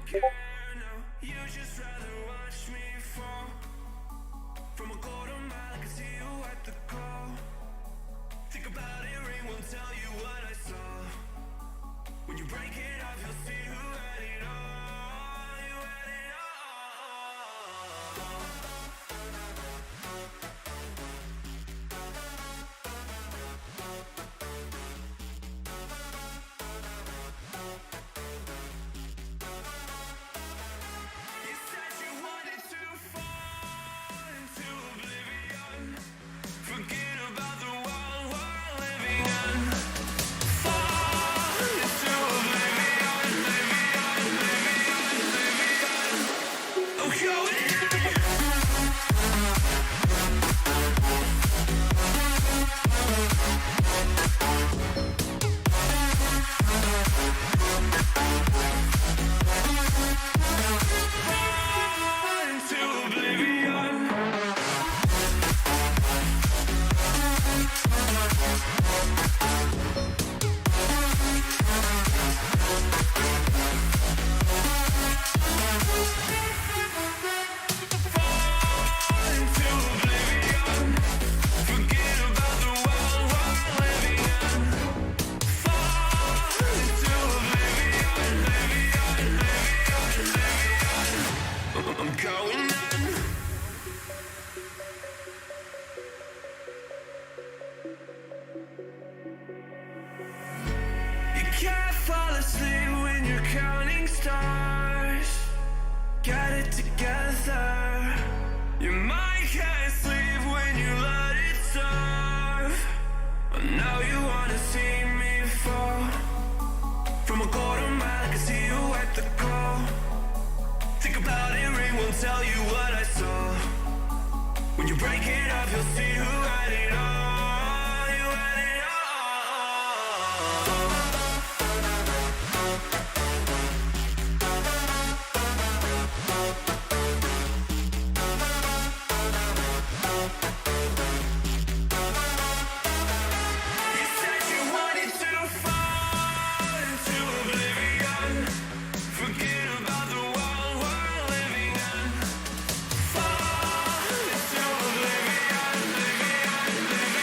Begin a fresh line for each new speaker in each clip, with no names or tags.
care now. You just rather watch me fall. From a quarter mile, I can see you at the call. Think about it, ring won't tell you what I saw. When you break it off, you'll see who had it all. You had it all. You said you wanted to fall into oblivion. Forget about the world we're living in. Fall into oblivion, oblivion. I'm going in. Fall into oblivion. Fall into oblivion. Forget about the world we're living in. Fall into oblivion, I'm going in. You can't fall asleep when you're counting stars. Get it together. Your mind can't sleep when you let it serve. Now you wanna see me fall. From a quarter mile, I can see you at the call. Think about it, ring won't tell you what I saw. When you break it off, you'll see who had it all. You had it all. You said you wanted to fall into oblivion. Forget about the world we're living in. Fall into oblivion, oblivion.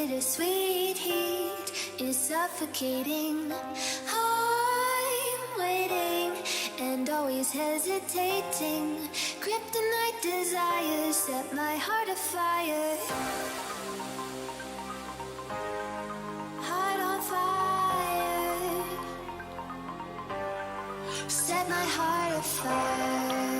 bittersweet heat is suffocating. I'm waiting and always hesitating. Kryptonite desires set my heart afire. Heart on fire. Set my heart afire.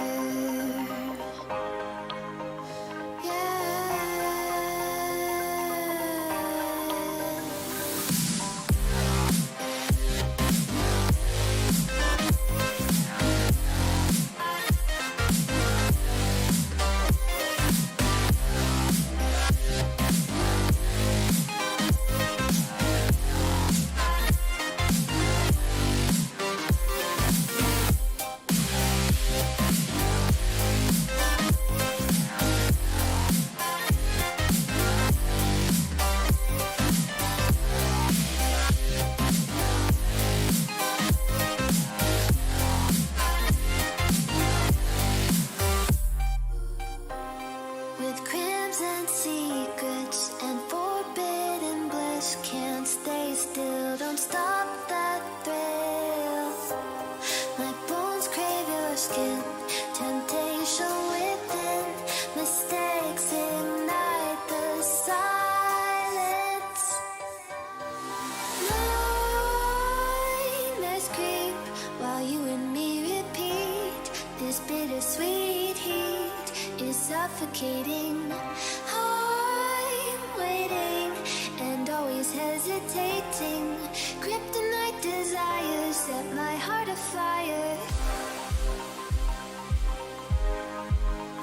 Bittersweet heat is suffocating. I'm waiting and always hesitating. Kryptonite desires set my heart afire.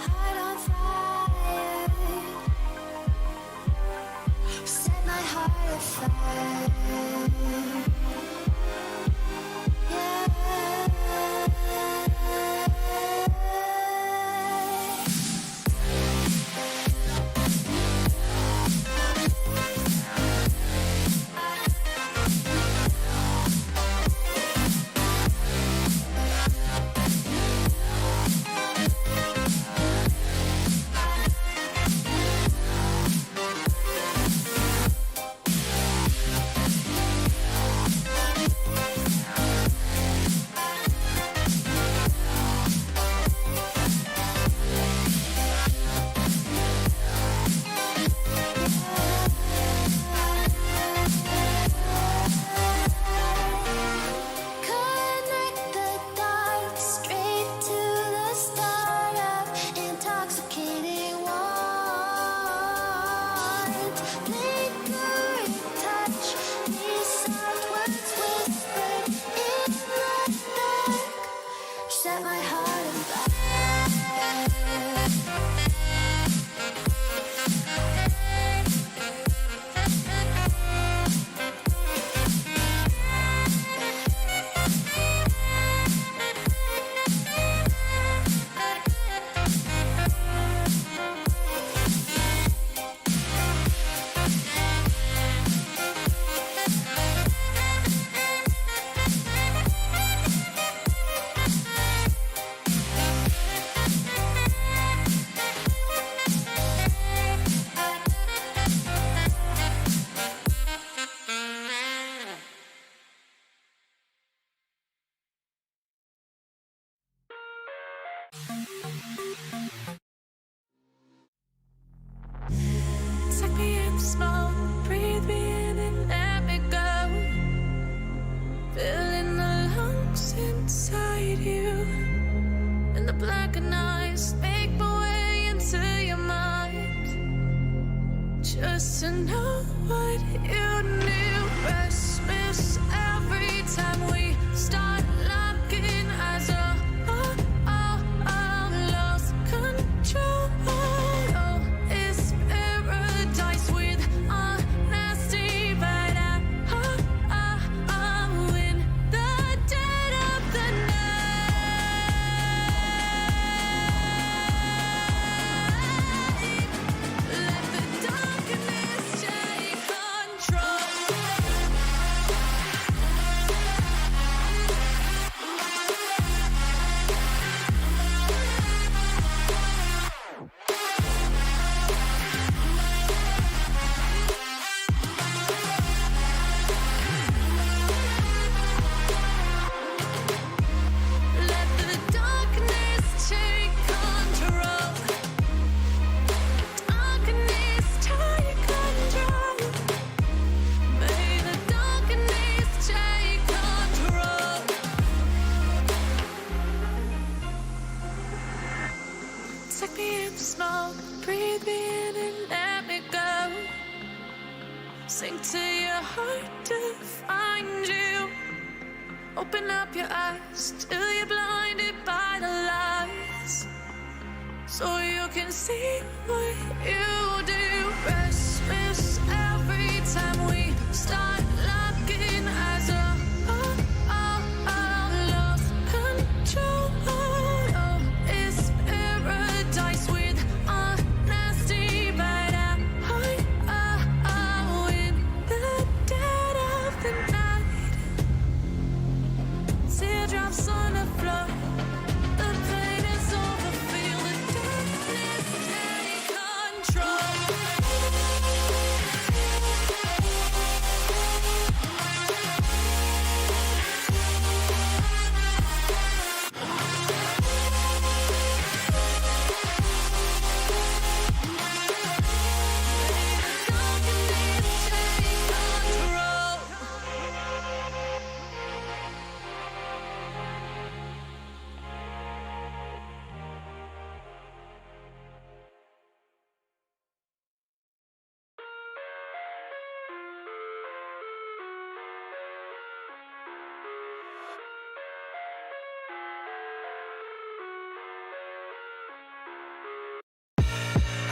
Heart on fire. Set my heart afire.
Suck me in the smoke, breathe me in and let me go. Filling the lungs inside you, and the blackened eyes make my way into your mind. Just to know what you knew. Restless every time we start locking eyes. Lost control. your heart to find you. Open up your eyes till you're blinded by the lies, so you can see what you do. Restless every time we start locking as a love control. Oh, it's paradise with honesty, but in the dead of the night, teardrops on the floor. The pain is over, feel the darkness take control.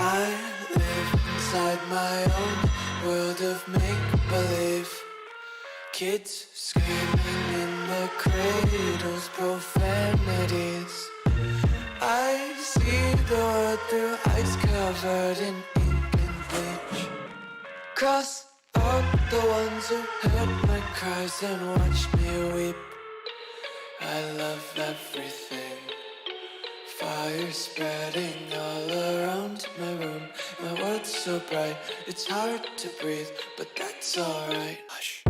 I live inside my own world of make-believe. Kids screaming in the cradles, profanities. I see the world through ice covered in ink and bleach. Cross out the ones who heard my cries and watched me weep. I love everything. Fire spreading all around my room. My world's so bright, it's hard to breathe, but that's alright. Hush.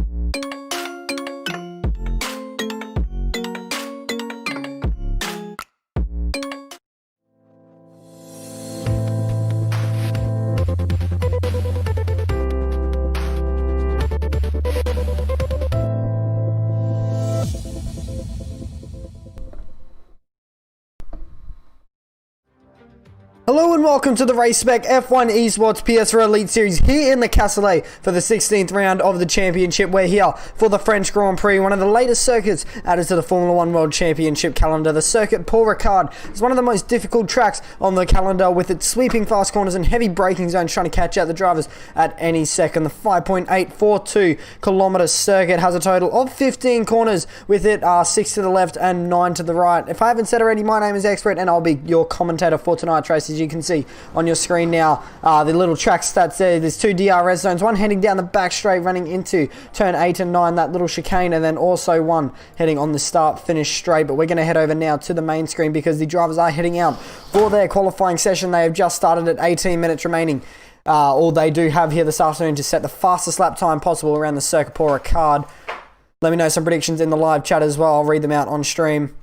Hello and welcome to the Race Spec F1 Esports PS4 Elite Series here in the Castellet for the 16th round of the championship. We're here for the French Grand Prix, one of the latest circuits added to the Formula 1 World Championship calendar. The circuit Paul Ricard is one of the most difficult tracks on the calendar, with its sweeping fast corners and heavy braking zones trying to catch out the drivers at any second. The 5.842 kilometer circuit has a total of 15 corners, with it 6 to the left and 9 to the right. If I haven't said already, my name is Expert and I'll be your commentator for tonight's race. As you can see on your screen now, the little track stats there. There's two DRS zones, one heading down the back straight running into turn 8 and 9, that little chicane, and then also one heading on the start finish straight. But we're going to head over now to the main screen because the drivers are heading out for their qualifying session. They have just started at 18 minutes remaining. All they do have here this afternoon to set the fastest lap time possible around the circuit Paul Ricard. Let me know some predictions in the live chat as well. I'll read them out on stream.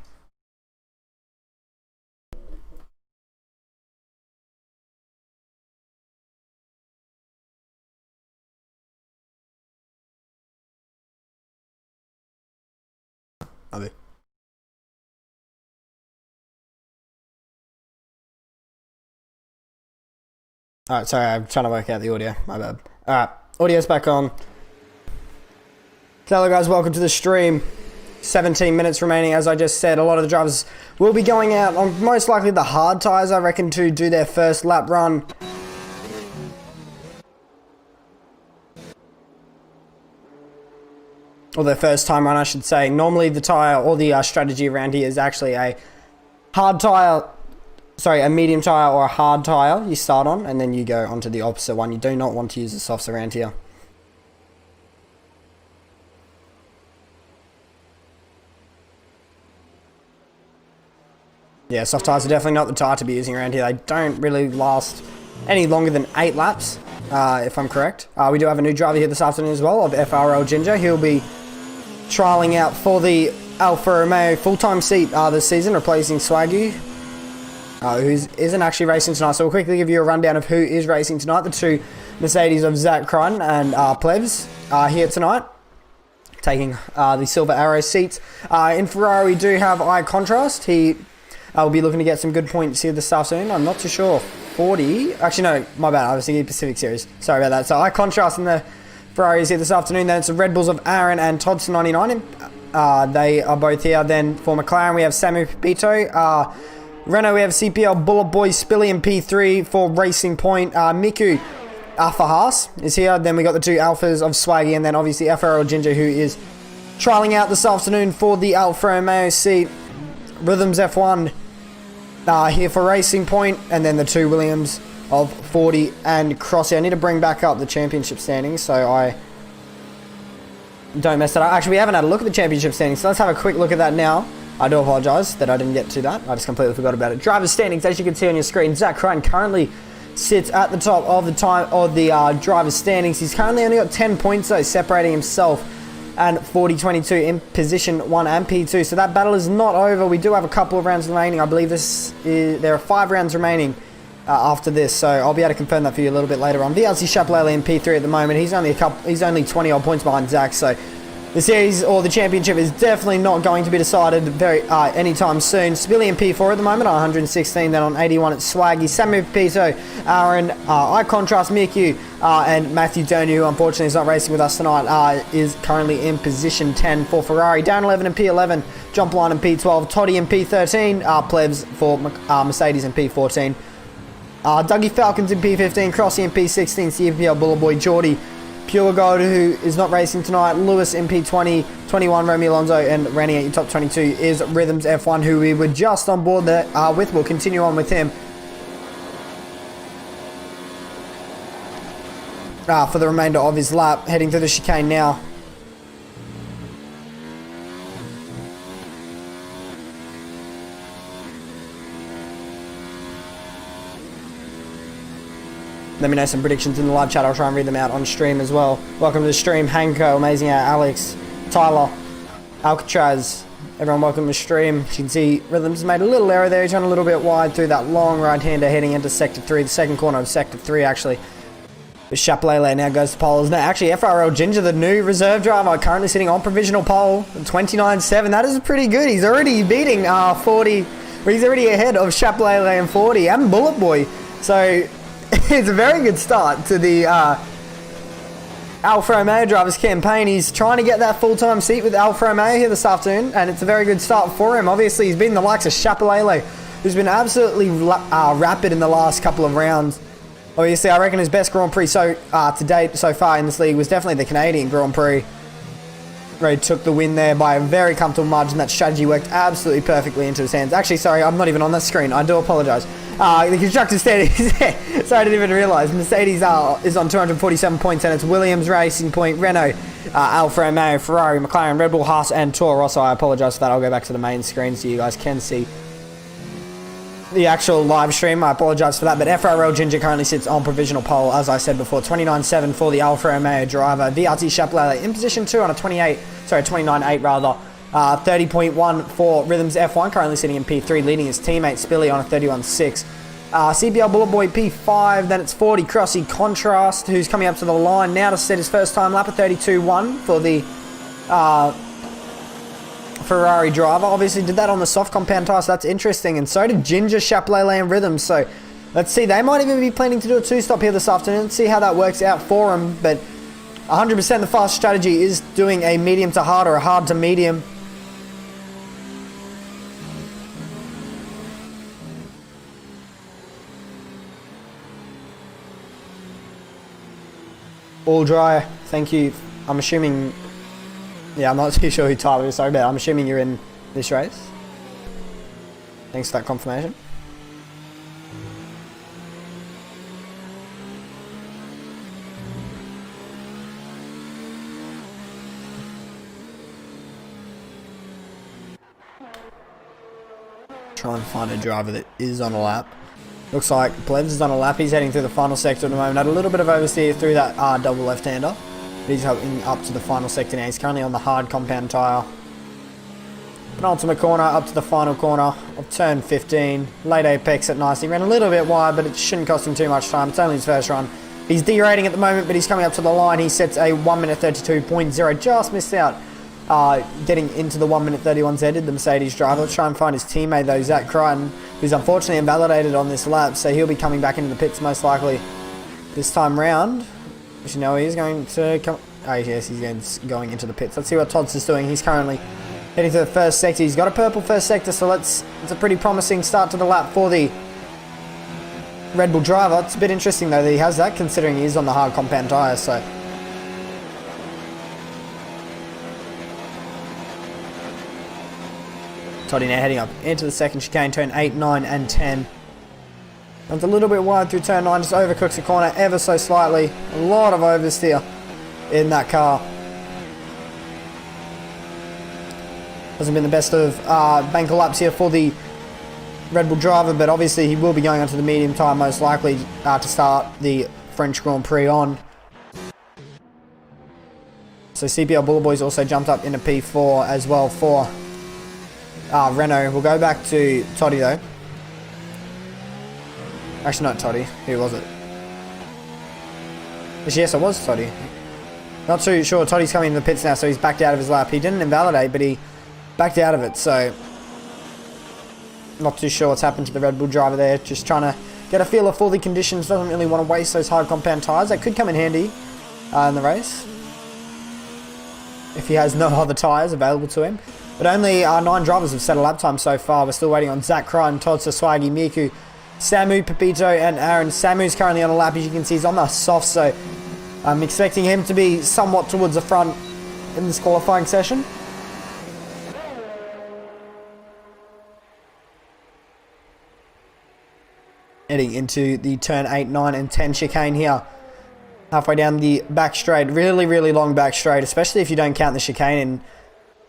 Alright, sorry, I'm trying to work out the audio. My bad. Alright, audio's back on. Hello guys, welcome to the stream. 17 minutes remaining, as I just said. A lot of the drivers will be going out on most likely the hard tyres, I reckon, to do their first lap run. Or their first time run, I should say. Normally the tyre or the strategy around here is actually a hard tyre, sorry, a medium tyre or a hard tyre you start on, and then you go onto the opposite one. You do not want to use the softs around here. Yeah, soft tyres are definitely not the tyre to be using around here. They don't really last any longer than 8 laps, if I'm correct. We do have a new driver here this afternoon as well, of FRL Ginger. He'll be trialling out for the Alfa Romeo full-time seat this season, replacing Swaggy, who isn't actually racing tonight. So we'll quickly give you a rundown of who is racing tonight. The two Mercedes of Zach Crichton and Plebs are here tonight, taking the Silver Arrow seats. In Ferrari, we do have Eye Contrast. He will be looking to get some good points here this afternoon. I'm not too sure. 40? Actually, no, my bad. I was thinking Pacific Series. Sorry about that. So Eye Contrast in the Ferrari is here this afternoon. Then it's the Red Bulls of Aaron and Todd's 99. They are both here. Then for McLaren, we have Samu Pepito. Renault, we have CPL Bullet Boy, Spilly and P3 for Racing Point. Miku Alpha Haas is here. Then we got the two Alphas of Swaggy, and then obviously FRL Ginger, who is trialing out this afternoon for the Alfa Romeo seat. Rhythms F1 here for Racing Point, and then the two Williams of 40 and Crossy. I need to bring back up the championship standings so I don't mess that up. Actually, we haven't had a look at the championship standings, so let's have a quick look at that now. I do apologise that I didn't get to that. I just completely forgot about it. Driver's standings, as you can see on your screen, Zach Crichton currently sits at the top of the driver's standings. He's currently only got 10 points though, separating himself and 40-22 in position 1 and P2. So that battle is not over. We do have a couple of rounds remaining. I believe there are 5 rounds remaining after this, so I'll be able to confirm that for you a little bit later on. VLC Chapelele in P3 at the moment. He's only 20 odd points behind Zach, so the series or the championship is definitely not going to be decided anytime soon. Spilly in P4 at the moment on 116, then on 81 it's Swaggy, Samu Pepito, Aaron, I Contrast, Miku, and Matthew Donu, who unfortunately is not racing with us tonight, is currently in position 10 for Ferrari. Down 11 in P11, John Blind in P12, Toddy in P13, Plebs for Mercedes in P14. Dougie Falcons in P15, Crossy in P16, CPL Bullet Boy, Geordie, Pure Gold, who is not racing tonight, Lewis in P20, 21 Romeo Alonso, and running at your top 22 is Rhythms F1, who we were just on board with. We'll continue on with him for the remainder of his lap, heading through the chicane now. Let me know some predictions in the live chat. I'll try and read them out on stream as well. Welcome to the stream, Hanko, Amazing Alex, Tyler, Alcatraz. Everyone welcome to the stream. You can see Rhythms made a little error there. He's run a little bit wide through that long right-hander heading into Sector 3, the second corner of Sector 3 actually. Chapelele now goes to poles. No, actually FRL Ginger, the new reserve driver, currently sitting on provisional pole, 29.7. That is pretty good. He's already beating 40. He's already ahead of Chapelele and 40 and Bullet Boy. So it's a very good start to the Alfa Romeo drivers campaign. He's trying to get that full-time seat with Alfa Romeo here this afternoon, and it's a very good start for him. Obviously, he's been the likes of Chapelele, who's been absolutely rapid in the last couple of rounds. Obviously, I reckon his best Grand Prix to date so far in this league was definitely the Canadian Grand Prix, where he took the win there by a very comfortable margin. That strategy worked absolutely perfectly into his hands. Actually, sorry, I'm not even on that screen. I do apologise. The constructor standings is there. Sorry, I didn't even realise. Mercedes is on 247 points, and it's Williams, Racing Point, Renault, Alfa Romeo, Ferrari, McLaren, Red Bull, Haas, and Toro Rosso. I apologise for that. I'll go back to the main screen so you guys can see the actual live stream. I apologise for that, but FRL Ginger currently sits on provisional pole, as I said before, 29.7 for the Alfa Romeo driver. VRT Chapelele in position 2 on a 29.8 rather. 30.1 for Rhythms F1, currently sitting in P3, leading his teammate Spilly on a 31.6. CBL Bullet Boy P5, then it's 40 Crossy Contrast, who's coming up to the line now to set his first time lap, a 32.1 for the Ferrari driver. Obviously did that on the soft compound tyre, so that's interesting, and so did Ginger, Chapelele and Rhythms. So let's see, they might even be planning to do a 2-stop here this afternoon. Let's see how that works out for them, but 100% the fast strategy is doing a medium to hard or a hard to medium. All dry, thank you. I'm assuming, yeah, I'm not too sure who Tyler is, sorry, but I'm assuming you're in this race. Thanks for that confirmation. Try and find a driver that is on a lap. Looks like Plebs is on a lap. He's heading through the final sector at the moment. Had a little bit of oversteer through that double left-hander. But he's heading up to the final sector now. He's currently on the hard compound tyre. Penultimate corner up to the final corner of turn 15. Late apex at nice. He ran a little bit wide, but it shouldn't cost him too much time. It's only his first run. He's derating at the moment, but he's coming up to the line. He sets a 1 minute 32.0. Just missed out. Getting into the 1 minute 31Z did the Mercedes driver. Let's try and find his teammate though, Zach Crichton, who's unfortunately invalidated on this lap, so he'll be coming back into the pits most likely this time round. You know he's going to come. Oh yes, he's going into the pits. Let's see what Tots is doing. He's currently heading to the first sector. He's got a purple first sector, so it's a pretty promising start to the lap for the Red Bull driver. It's a bit interesting though that he has that, considering he is on the hard compound tyre. So Toddy now heading up into the second chicane, turn 8, 9 and 10. Runs a little bit wide through turn 9, just overcooks the corner ever so slightly. A lot of oversteer in that car. Hasn't been the best of banker laps here for the Red Bull driver, but obviously he will be going onto the medium tyre most likely to start the French Grand Prix on. So CPL Bullet Boys also jumped up into P4 as well for Renault. We'll go back to Toddy though. Actually, not Toddy. Who was it? Yes, it was Toddy. Not too sure. Toddy's coming in the pits now, so he's backed out of his lap. He didn't invalidate, but he backed out of it, so not too sure what's happened to the Red Bull driver there. Just trying to get a feel for the conditions. Doesn't really want to waste those hard compound tyres. That could come in handy in the race if he has no other tyres available to him. But only 9 drivers have set a lap time so far. We're still waiting on Zach Crichton, Todd Swaggy, Miku, Samu, Pepito and Aaron. Samu's currently on a lap. As you can see, he's on the soft, so I'm expecting him to be somewhat towards the front in this qualifying session. Heading into the turn 8, 9 and 10 chicane here. Halfway down the back straight. Really, really long back straight, especially if you don't count the chicane in,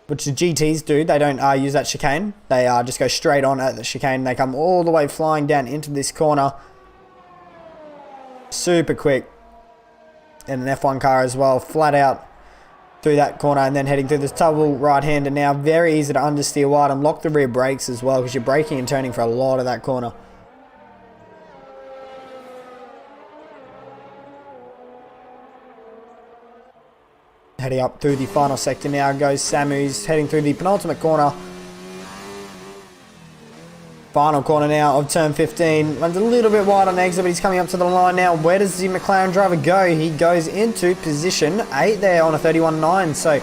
which the GTs do. They don't use that chicane. They just go straight on at the chicane. They come all the way flying down into this corner. Super quick. And an F1 car as well. Flat out through that corner and then heading through this double right-hander now. Very easy to understeer wide and lock the rear brakes as well, because you're braking and turning for a lot of that corner. Heading up through the final sector now goes Samu's, heading through the penultimate corner. Final corner now of turn 15. Runs a little bit wide on exit, but he's coming up to the line now. Where does the McLaren driver go? He goes into position 8 there on a 31.9. So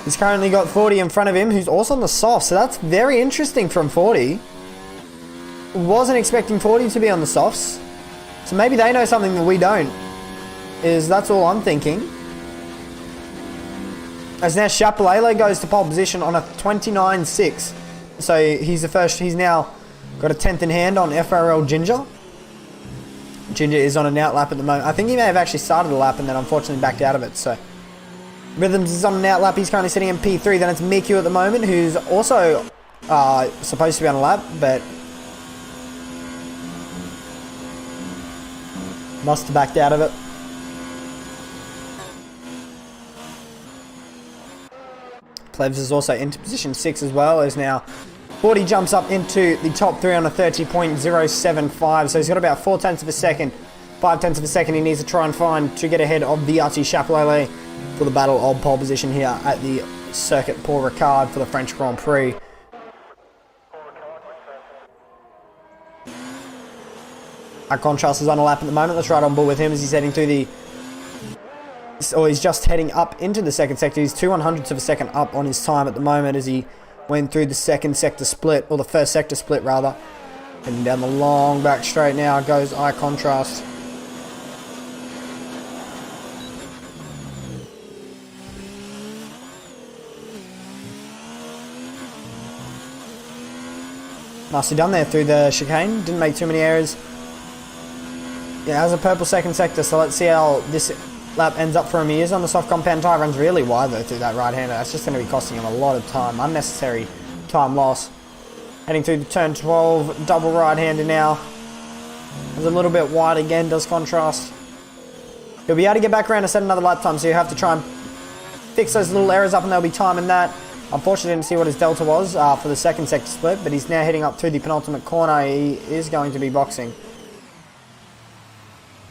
he's currently got 40 in front of him, who's also on the soft. So that's very interesting from 40. Wasn't expecting 40 to be on the softs. So maybe they know something that we don't. That's all I'm thinking. As now Chapelele goes to pole position on a 29.6. So he's the first. He's now got a 10th in hand on FRL Ginger. Ginger is on an out lap at the moment. I think he may have actually started a lap and then unfortunately backed out of it. So Rhythms is on an out lap. He's currently sitting in P3. Then it's Miku at the moment, who's also supposed to be on a lap, but must have backed out of it. Plebs is also into position 6 as well, as now 40 jumps up into the top 3 on a 30.075, so he's got about 4 tenths of a second, 5 tenths of a second he needs to try and find to get ahead of Viati Chapelele for the battle of pole position here at the Circuit Paul Ricard for the French Grand Prix. Our Contrast is on a lap at the moment. Let's ride on board with him as he's heading through the... Or he's just heading up into the second sector. He's 2/100ths of a second up on his time at the moment as he went through the second sector split, or the first sector split rather. Heading down the long back straight now goes Eye Contrast. Nicely done there through the chicane. Didn't make too many errors. Yeah, has a purple second sector, so let's see how this lap ends up for him. He is on the soft compound tyre, runs really wide though through that right-hander. That's just going to be costing him a lot of time, unnecessary time loss. Heading through the turn 12, double right-hander now. Is a little bit wide again, does Contrast. He'll be able to get back around and set another lap time, so you have to try and fix those little errors up and there'll be time in that. Unfortunately, didn't see what his delta was for the second sector split, but he's now heading up through the penultimate corner. He is going to be boxing.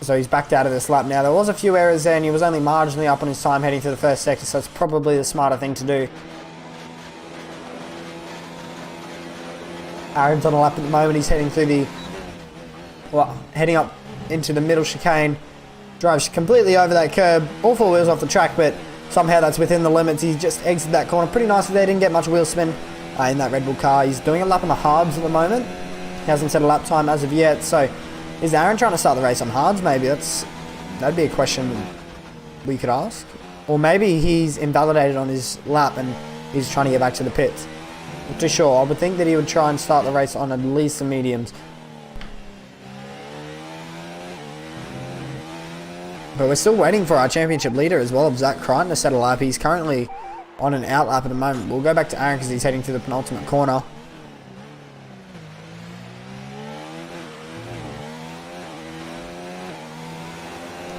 So he's backed out of this lap now. There was a few errors there and he was only marginally up on his time heading through the first sector, so it's probably the smarter thing to do. Aaron's on a lap at the moment. He's heading through the... Well, heading up into the middle chicane. Drives completely over that curb. All four wheels off the track, but somehow that's within the limits. He just exited that corner pretty nicely there. Didn't get much wheel spin in that Red Bull car. He's doing a lap on the hards at the moment. He hasn't set a lap time as of yet. So is Aaron trying to start the race on hards? Maybe that'd be a question we could ask. Or maybe he's invalidated on his lap and he's trying to get back to the pits. Not too sure. I would think that he would try and start the race on at least the mediums. But we're still waiting for our championship leader as well, Zach Crichton, to set a lap. He's currently on an out lap at the moment. We'll go back to Aaron because he's heading to the penultimate corner.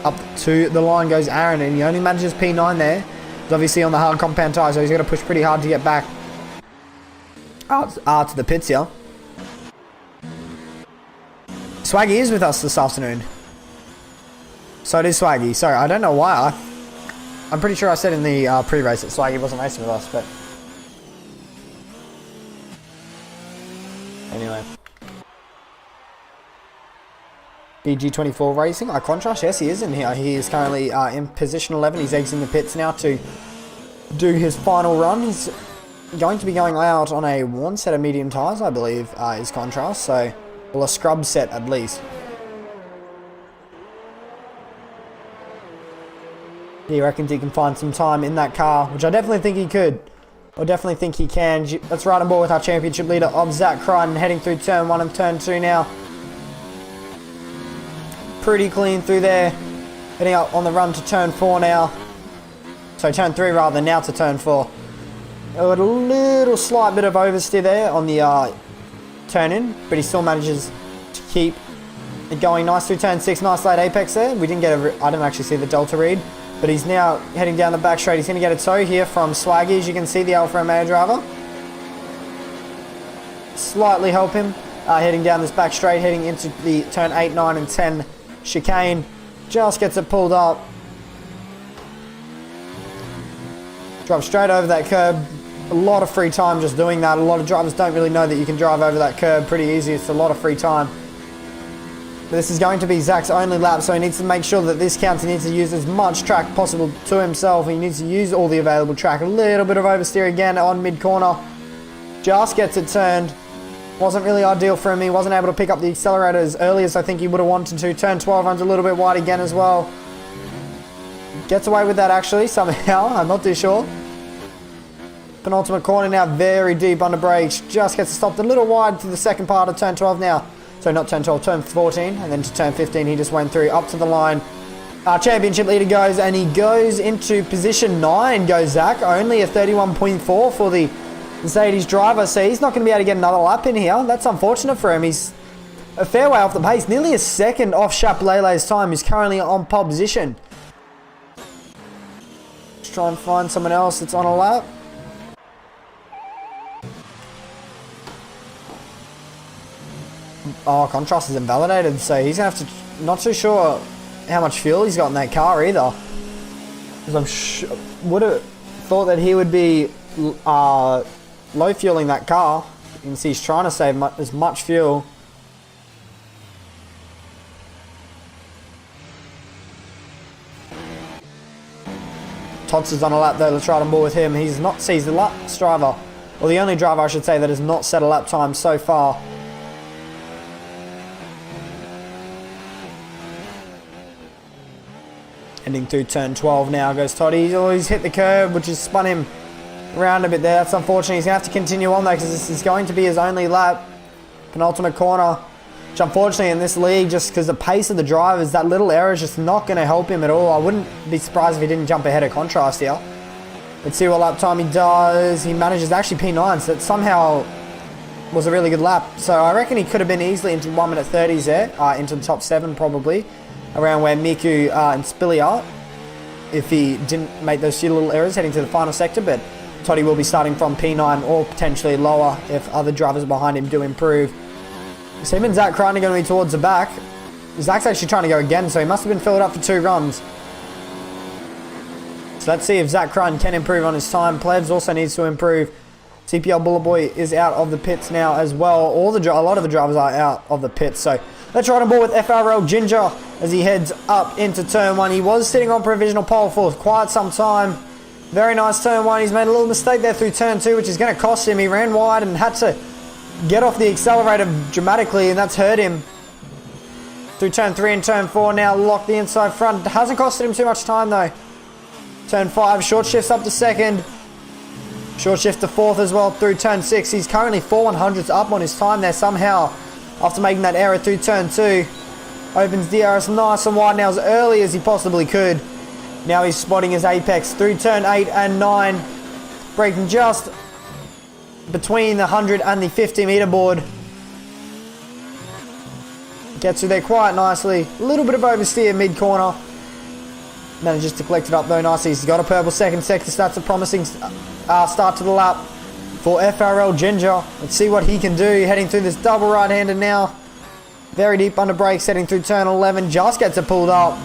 Up to the line goes Aaron, and he only manages P9 there. He's obviously on the hard compound tyre, so he's going to push pretty hard to get back to the pits here. Swaggy is with us this afternoon. So it is Swaggy. Sorry, I don't know why. I'm pretty sure I said in the pre-race that Swaggy wasn't racing with us, but anyway. BG24 Racing, I contrast, yes he is in here. He is currently in position 11. He's exiting the pits now to do his final run. He's going to be going out on a worn set of medium tyres, I believe, is contrast. So, well, a scrub set at least. He reckons he can find some time in that car, which I definitely think he could. I definitely think he can. Let's ride on board with our championship leader of Zach Crichton, heading through turn 1 and turn 2 now. Pretty clean through there. Heading up on the run to turn 4 now. So turn 3 rather, now to turn 4. A little slight bit of oversteer there on the turn in, but he still manages to keep it going nice through turn 6. Nice late apex there. We didn't get I didn't actually see the delta read. But he's now heading down the back straight. He's going to get a tow here from Swaggy, as you can see, the Alfa Romeo driver. Slightly help him heading down this back straight, heading into the turn 8, 9 and 10 chicane. Just gets it pulled up. Drive straight over that curb. A lot of free time just doing that. A lot of drivers don't really know that you can drive over that curb pretty easy. It's a lot of free time. This is going to be Zach's only lap, so he needs to make sure that this counts. He needs to use as much track possible to himself. He needs to use all the available track. A little bit of oversteer again on mid-corner. Just gets it turned. Wasn't really ideal for him. He wasn't able to pick up the accelerator as early as I think he would have wanted to. Turn 12 runs a little bit wide again as well. Gets away with that actually, somehow. I'm not too sure. Penultimate corner now, very deep under brakes. Just gets stopped a little wide to the second part of turn 12 now. So not turn 12, turn 14, and then to turn 15 he just went through up to the line. Our championship leader goes, and he goes into position 9, goes Zach. Only a 31.4 for the Mercedes driver, so he's not going to be able to get another lap in here. That's unfortunate for him. He's a fair way off the pace, nearly a second off Chaplele's time. He's currently on pole position. Let's try and find someone else that's on a lap. Oh, contrast is invalidated, so he's going to have to... Not too sure how much fuel he's got in that car either. Because would have thought that he would be low fueling that car. You can see he's trying to save as much fuel. Tots is on a lap though. Let's ride on board with him. He's the last driver, or the only driver I should say, that has not set a lap time so far. Ending through turn 12 now goes Toddy. Oh, he's hit the curb, which has spun him around a bit there. That's unfortunate. He's going to have to continue on though, because this is going to be his only lap. Penultimate corner. Which unfortunately in this league, just because the pace of the drivers, that little error is just not going to help him at all. I wouldn't be surprised if he didn't jump ahead of contrast here. Let's see what lap time he does. He manages actually P9, so that somehow was a really good lap. So I reckon he could have been easily into 1 minute 30s there, into the top 7 probably. Around where Miku and Spilly are, if he didn't make those few little errors heading to the final sector. But Toddy will be starting from P9 or potentially lower if other drivers behind him do improve. So him and Zach Crichton are going to be towards the back. Zach's actually trying to go again, so he must have been filled up for 2 runs. So let's see if Zach Crichton can improve on his time. Plebs also needs to improve. CPL Bullet Boy is out of the pits now as well. A lot of the drivers are out of the pits, so let's ride on board with FRL Ginger as he heads up into turn 1. He was sitting on provisional pole for quite some time. Very nice turn 1. He's made a little mistake there through turn 2, which is going to cost him. He ran wide and had to get off the accelerator dramatically, and that's hurt him. Through turn 3 and turn 4 now, locked the inside front. Hasn't costed him too much time though. Turn 5, short shifts up to second. Short shift to 4th as well through turn 6. He's currently 4/100ths up on his time there somehow after making that error through turn 2. Opens DRS nice and wide now as early as he possibly could. Now he's spotting his apex through turn 8 and 9. Braking just between the 100 and the 50 meter board. Gets through there quite nicely. A little bit of oversteer mid-corner. Manages to collect it up though nicely. He's got a purple second sector. That's a promising start to the lap for FRL Ginger. Let's see what he can do. Heading through this double right-hander now. Very deep under brakes, heading through turn 11. Just gets it pulled up.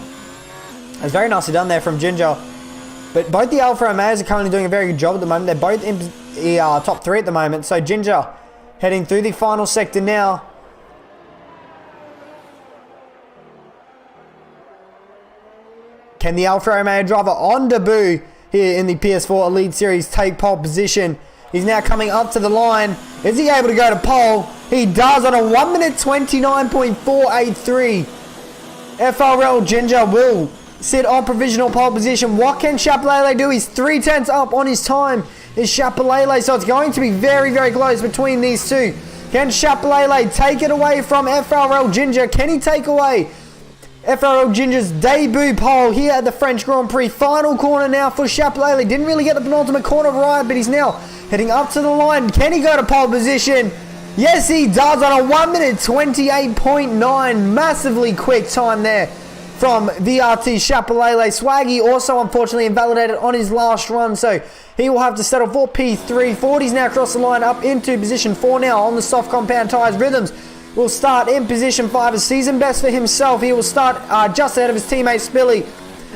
It's very nicely done there from Ginger. But both the Alfa Romeos are currently doing a very good job at the moment. They're both in the top 3 at the moment. So Ginger heading through the final sector now. Can the Alfa Romeo driver on debut here in the PS4 Elite Series take pole position? He's now coming up to the line. Is he able to go to pole? He does on a 1 minute 29.483. FRL Ginger will sit on provisional pole position. What can Chapelele do? He's 3/10 up on his time. Is Chapelele, so it's going to be very, very close between these two. Can Chapelele take it away from FRL Ginger? Can he take away FRL Ginger's debut pole here at the French Grand Prix? Final corner now for Chapelele. Didn't really get the penultimate corner right, but he's now heading up to the line. Can he go to pole position? Yes, he does on a 1 minute 28.9. Massively quick time there from VRT Chapelele. Swaggy also unfortunately invalidated on his last run, so he will have to settle for P3. 40's now across the line up into position 4 now on the soft compound tyres. Rhythms will start in position 5, a season best for himself. He will start just ahead of his teammate Spilly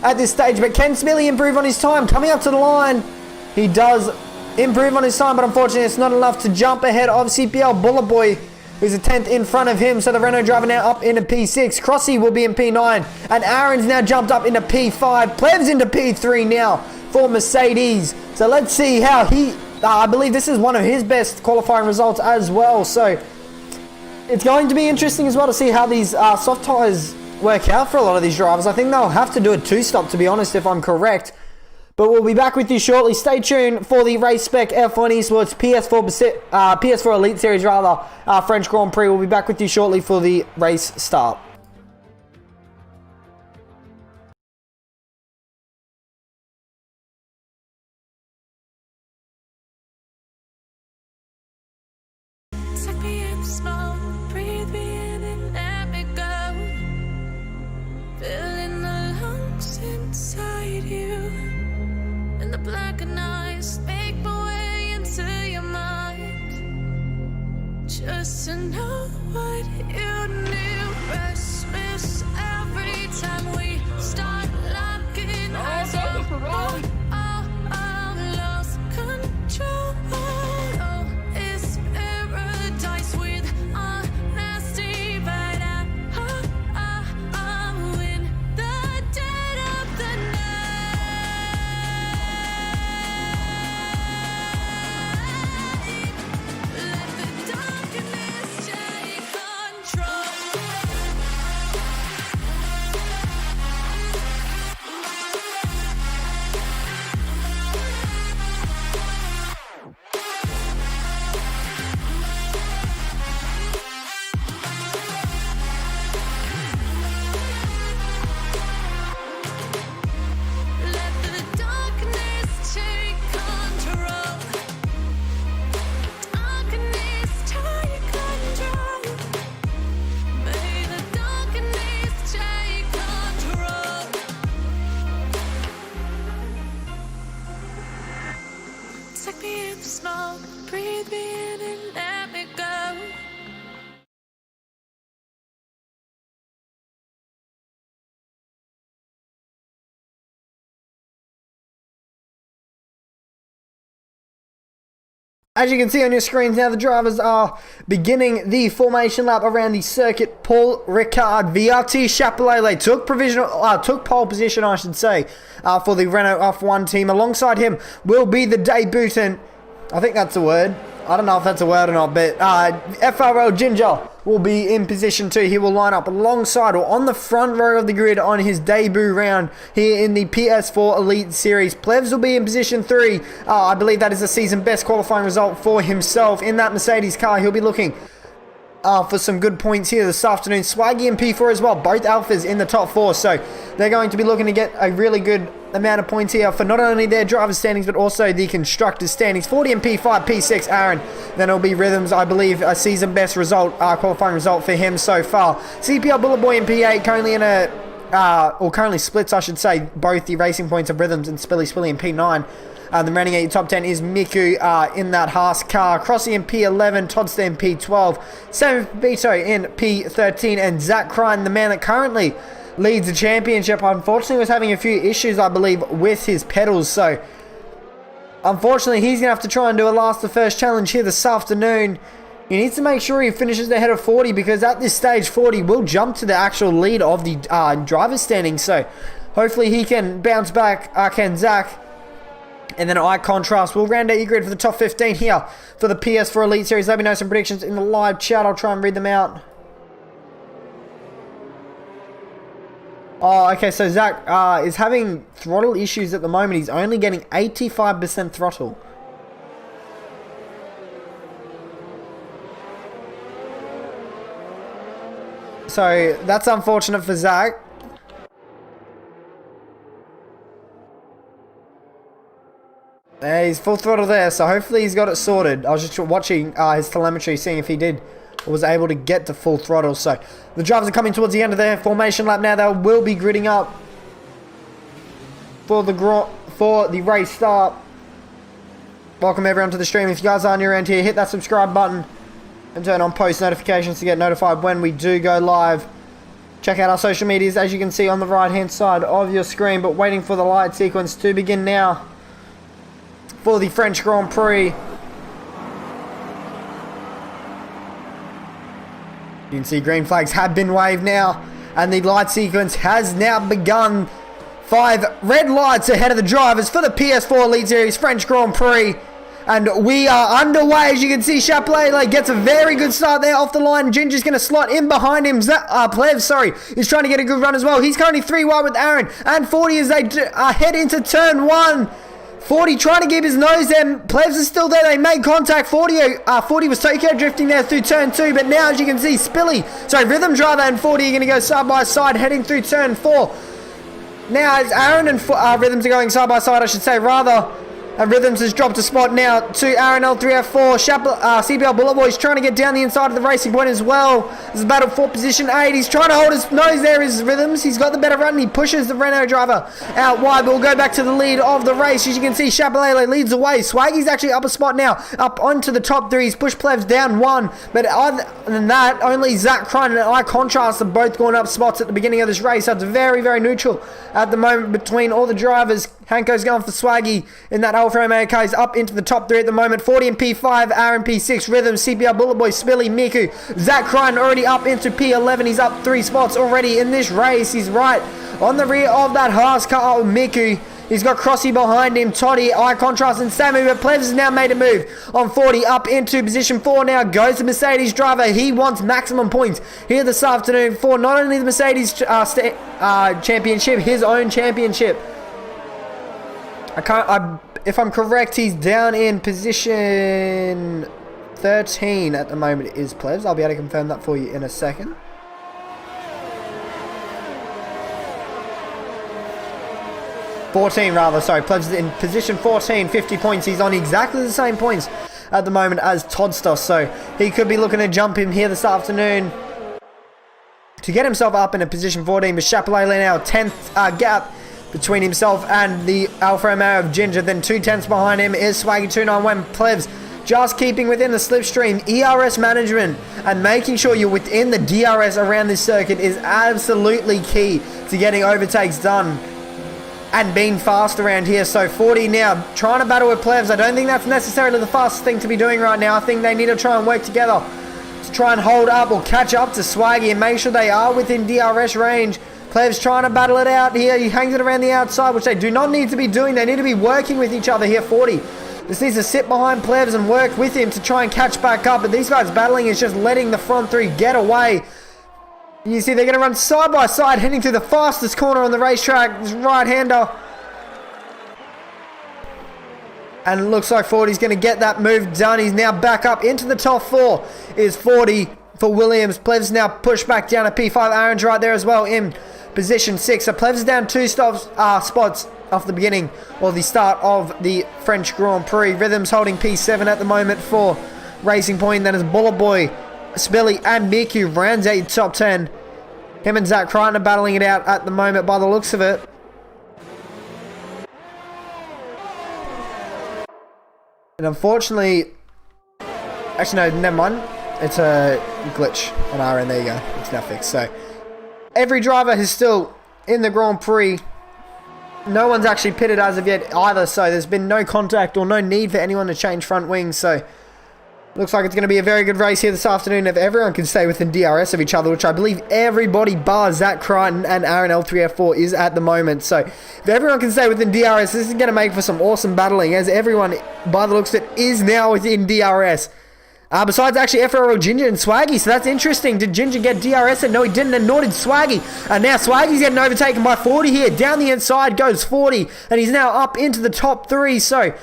at this stage, but can Spilly improve on his time? Coming up to the line, he does improve on his time, but unfortunately it's not enough to jump ahead of CPL Bullet Boy, who's a 10th in front of him. So the Renault driver now up into P6. Crossy will be in P9, and Aaron's now jumped up into P5. Plev's into P3 now for Mercedes. So let's see how he, I believe this is one of his best qualifying results as well. So it's going to be interesting as well to see how these soft tyres work out for a lot of these drivers. I think they'll have to do a 2-stop, to be honest, if I'm correct. But we'll be back with you shortly. Stay tuned for the Race Spec F1 Esports PS4 Elite Series, French Grand Prix. We'll be back with you shortly for the race start.
Take me in small, breathe me in and let me go. Filling the lungs inside you, and the blackened eyes make my way into your mind. Just to know what you knew. Restless every time we start locking eyes. I've lost control. Oh, it's paradise with honesty, but I'm in the dead of the night. Let the darkness take control. Let the darkness take control. Darkness take control. May the darkness take control. Take me in the smoke, breathe me in and let me go.
As you can see on your screens now, the drivers are beginning the formation lap around the circuit. Paul Ricard, VRT Chapelele took pole position, I should say, for the Renault F1 team. Alongside him will be the debutant, I think that's a word. I don't know if that's a word or not, but FRL Ginger will be in position 2. He will line up alongside or on the front row of the grid on his debut round here in the PS4 Elite Series. Plevs will be in position 3. I believe that is a season best qualifying result for himself. In that Mercedes car, he'll be looking for some good points here this afternoon. Swaggy and P4 as well, both alphas in the top 4, so they're going to be looking to get a really good amount of points here for not only their driver's standings but also the constructor's standings. 40 and P5, P6 Aaron, then it'll be Rhythms, I believe a season best result, qualifying result for him so far. CPL Bullet Boy and P8 currently in a currently splits, I should say, both the racing points of Rhythms and Spilly in P9. The running at your top 10 is Miku in that Haas car. Crossy in P11, Toddster in P12, Sam Bito in P13, and Zach Crine, the man that currently leads the championship, unfortunately was having a few issues, I believe, with his pedals. So, unfortunately, he's going to have to try and do a last to first challenge here this afternoon. He needs to make sure he finishes ahead of 40, because at this stage, 40 will jump to the actual lead of the driver's standings. So, hopefully he can bounce back, can Zach. And then eye contrast will round out your grid for the top 15 here for the PS4 Elite Series. Let me know some predictions in the live chat. I'll try and read them out. Oh, okay, so Zach is having throttle issues at the moment. He's only getting 85% throttle. So that's unfortunate for Zach. He's full throttle there, so hopefully he's got it sorted. I was just watching his telemetry, seeing if he was able to get to full throttle. So the drivers are coming towards the end of their formation lap now. They will be gridding up for the race start. Welcome everyone to the stream. If you guys are new around here, hit that subscribe button and turn on post notifications to get notified when we do go live. Check out our social medias, as you can see on the right hand side of your screen. But waiting for the light sequence to begin now for the French Grand Prix. You can see green flags have been waved now, and the light sequence has now begun. 5 red lights ahead of the drivers for the PS4 Elite Series French Grand Prix. And we are underway. As you can see, Chapelele gets a very good start there off the line. Ginger's going to slot in behind him. Plevs, is trying to get a good run as well. He's currently 3 wide with Aaron and 40 as they head into turn 1. 40 trying to keep his nose there. Plevs is still there. They made contact. 40 was Tokyo drifting there through turn 2. But now, as you can see, Rhythm Driver and 40 are going to go side by side heading through turn 4. Now, as Aaron and Rhythms are going side by side, I should say, rather. And Rhythms has dropped a spot now to Aaron L3F4. CPL Bullet Boy is trying to get down the inside of the racing point as well. This is battle for position 8. He's trying to hold his nose there, is Rhythms. He's got the better run. He pushes the Renault driver out wide. But we'll go back to the lead of the race. As you can see, Chapelele leads the way. Swaggy's actually up a spot now. Up onto the top 3. He's pushed Plevs down 1. But other than that, only Zach Crine and Eye Contrast have both gone up spots at the beginning of this race. So it's very, very neutral at the moment between all the drivers. Hanko's going for Swaggy in that Alfa Romeo car. He's up into the top 3 at the moment. 40 and P5, Aaron P6, Rhythm, CPR Bullet Boy, Spilly, Miku. Zach Crine already up into P11. He's up 3 spots already in this race. He's right on the rear of that Haas car, Miku. He's got Crossy behind him, Toddy, Eye Contrast, and Sammy. But Plevs has now made a move on 40 up into position 4 now. Goes the Mercedes driver. He wants maximum points here this afternoon for not only the Mercedes championship, his own championship. If I'm correct, he's down in position 13 at the moment, is Plevs. I'll be able to confirm that for you in a second. Plevs is in position 14, 50 points. He's on exactly the same points at the moment as Toddster, so he could be looking to jump in here this afternoon to get himself up in a position 14. But Chapelele now 10th gap between himself and the Alfa Romeo of Ginger. Then 2 tenths behind him is Swaggy 291. Plevs just keeping within the slipstream. ERS management and making sure you're within the DRS around this circuit is absolutely key to getting overtakes done. and being fast around here. So 40 now trying to battle with Plebs. I don't think that's necessarily the fastest thing to be doing right now. I think they need to try and work together to try and hold up or catch up to Swaggy and make sure they are within DRS range. Plebs trying to battle it out here. He hangs it around the outside, which they do not need to be doing. They need to be working with each other here. 40 just needs to sit behind Plebs and work with him to try and catch back up. But these guys battling is just letting the front three get away. You see they're going to run side by side, heading through the fastest corner on the racetrack. This right-hander. And it looks like 40's going to get that move done. He's now back up into the top 4. Is 40 for Williams. Plevs now pushed back down to P5. Aaron's right there as well in position 6. So Plevs is down 2 spots off the beginning or the start of the French Grand Prix. Rhythm's holding P7 at the moment for Racing Point. Then is Bullet Boy, Spilly and Miku rounds out your top 10. Him and Zach Crichton are battling it out at the moment by the looks of it. And unfortunately, actually no, never mind. It's a glitch on our end. There you go. It's now fixed. So every driver is still in the Grand Prix. No one's actually pitted as of yet either. So there's been no contact or no need for anyone to change front wings. So looks like it's going to be a very good race here this afternoon if everyone can stay within DRS of each other, which I believe everybody bar Zach Crichton and Aaron L3F4 is at the moment. So if everyone can stay within DRS, this is going to make for some awesome battling, as everyone, by the looks of it, is now within DRS. Besides actually FRO Ginger and Swaggy, so that's interesting. Did Ginger get DRS? And no, he didn't, and nor did Swaggy. And now Swaggy's getting overtaken by 40 here. Down the inside goes 40, and he's now up into the top 3. So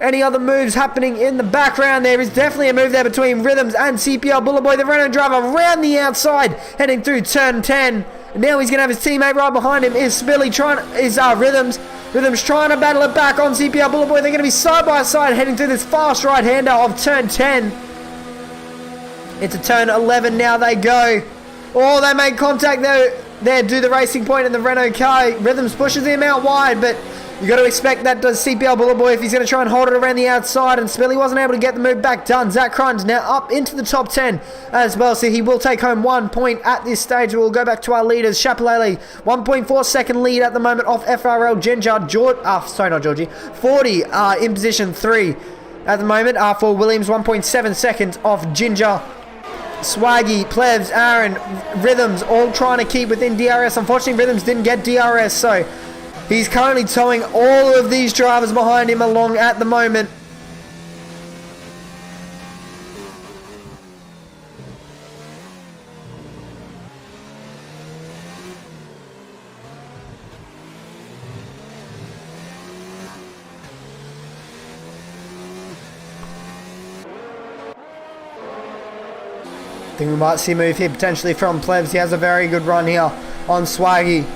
any other moves happening in the background? There is definitely a move there between Rhythms and CPL Bullet Boy, the Renault driver, around the outside, heading through turn 10. And now he's going to have his teammate right behind him. Is Spilly Rhythms. Rhythms trying to battle it back on CPL Bullet Boy. They're going to be side by side heading through this fast right-hander of turn 10. Into turn 11 now they go. Oh, they make contact there. Do the Racing Point and the Renault car. Rhythms pushes him out wide, but you got to expect that does CPL Bullet Boy if he's going to try and hold it around the outside, and Spilly wasn't able to get the move back done. Zach Crichton's now up into the top 10 as well, so he will take home 1 point at this stage. We'll go back to our leaders. Chapelele, 1.4 second lead at the moment off FRL Ginger. 40 in position 3 at the moment for Williams, 1.7 seconds off Ginger. Swaggy, Plebs, Aaron, Rhythms all trying to keep within DRS. Unfortunately, Rhythms didn't get DRS, so he's currently towing all of these drivers behind him along at the moment. I think we might see a move here potentially from Plebs. He has a very good run here on Swaggy.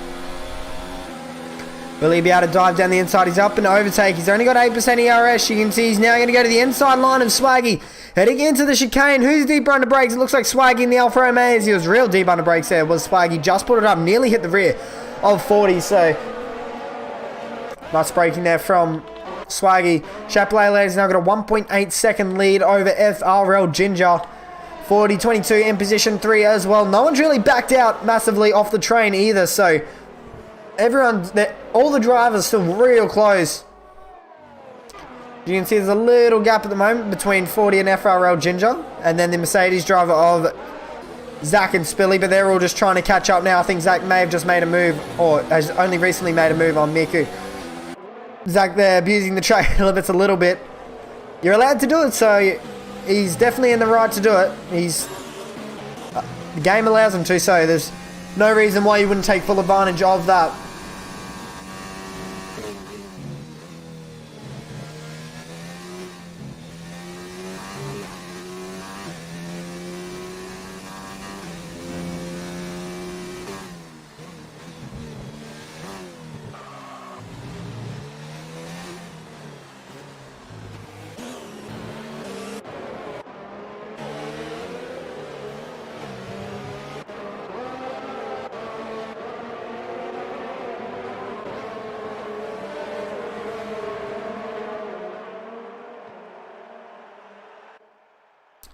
Will he be able to dive down the inside? He's up and overtake. He's only got 8% ERS. You can see he's now going to go to the inside line of Swaggy. Heading into the chicane. Who's deeper under brakes? It looks like Swaggy in the Alfa Romeo. He was real deep under brakes there. Was Swaggy. Just put it up. Nearly hit the rear of 40. So nice braking there from Swaggy. Chapelele has now got a 1.8 second lead over FRL Ginger. 40-22 in position 3 as well. No one's really backed out massively off the train either. So all the drivers still real close. You can see there's a little gap at the moment between 40 and FRL Ginger, and then the Mercedes driver of Zach and Spilly, but they're all just trying to catch up now. I think Zach may have just made a move, or has only recently made a move on Miku. Zach there abusing the train limits a little bit. You're allowed to do it, so he's definitely in the right to do it. The game allows him to, so there's no reason why you wouldn't take full advantage of that.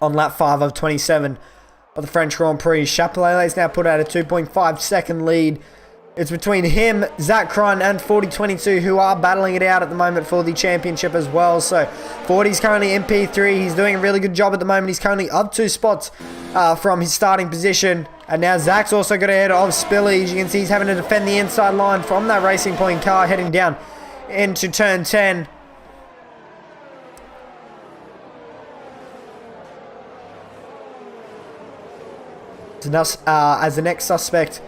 On lap 5 of 27 of the French Grand Prix, Chapelele is now put out a 2.5 second lead It's between him, Zach Crun, and 4022, who are battling it out at the moment for the championship as well. So 40's currently in P3. He's doing a really good job at the moment. He's currently up 2 spots from his starting position. And now Zach's also got ahead of Spilly. As you can see, he's having to defend the inside line from that Racing Point car heading down into turn 10. So now, as the next suspect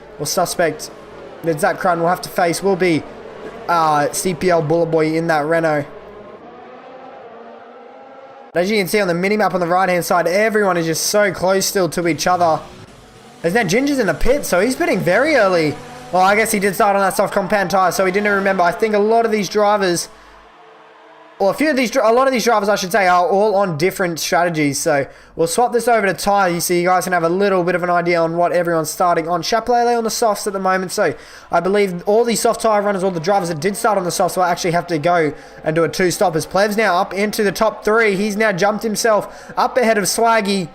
that Zach Crun will have to face will be CPL Bullet Boy in that Renault. As you can see on the minimap on the right hand side, everyone is just so close still to each other. There's now Ginger's in the pit, so he's pitting very early. Well, I guess he did start on that soft compound tyre, so he didn't remember. I think a lot of these drivers, or a lot of these drivers, I should say, are all on different strategies. So we'll swap this over to tyre so you guys can have a little bit of an idea on what everyone's starting on. Chaplele on the softs at the moment. So I believe all these soft tyre runners, all the drivers that did start on the softs will actually have to go and do a 2-stop. As Plev's now up into the top 3. He's now jumped himself up ahead of Swaggy.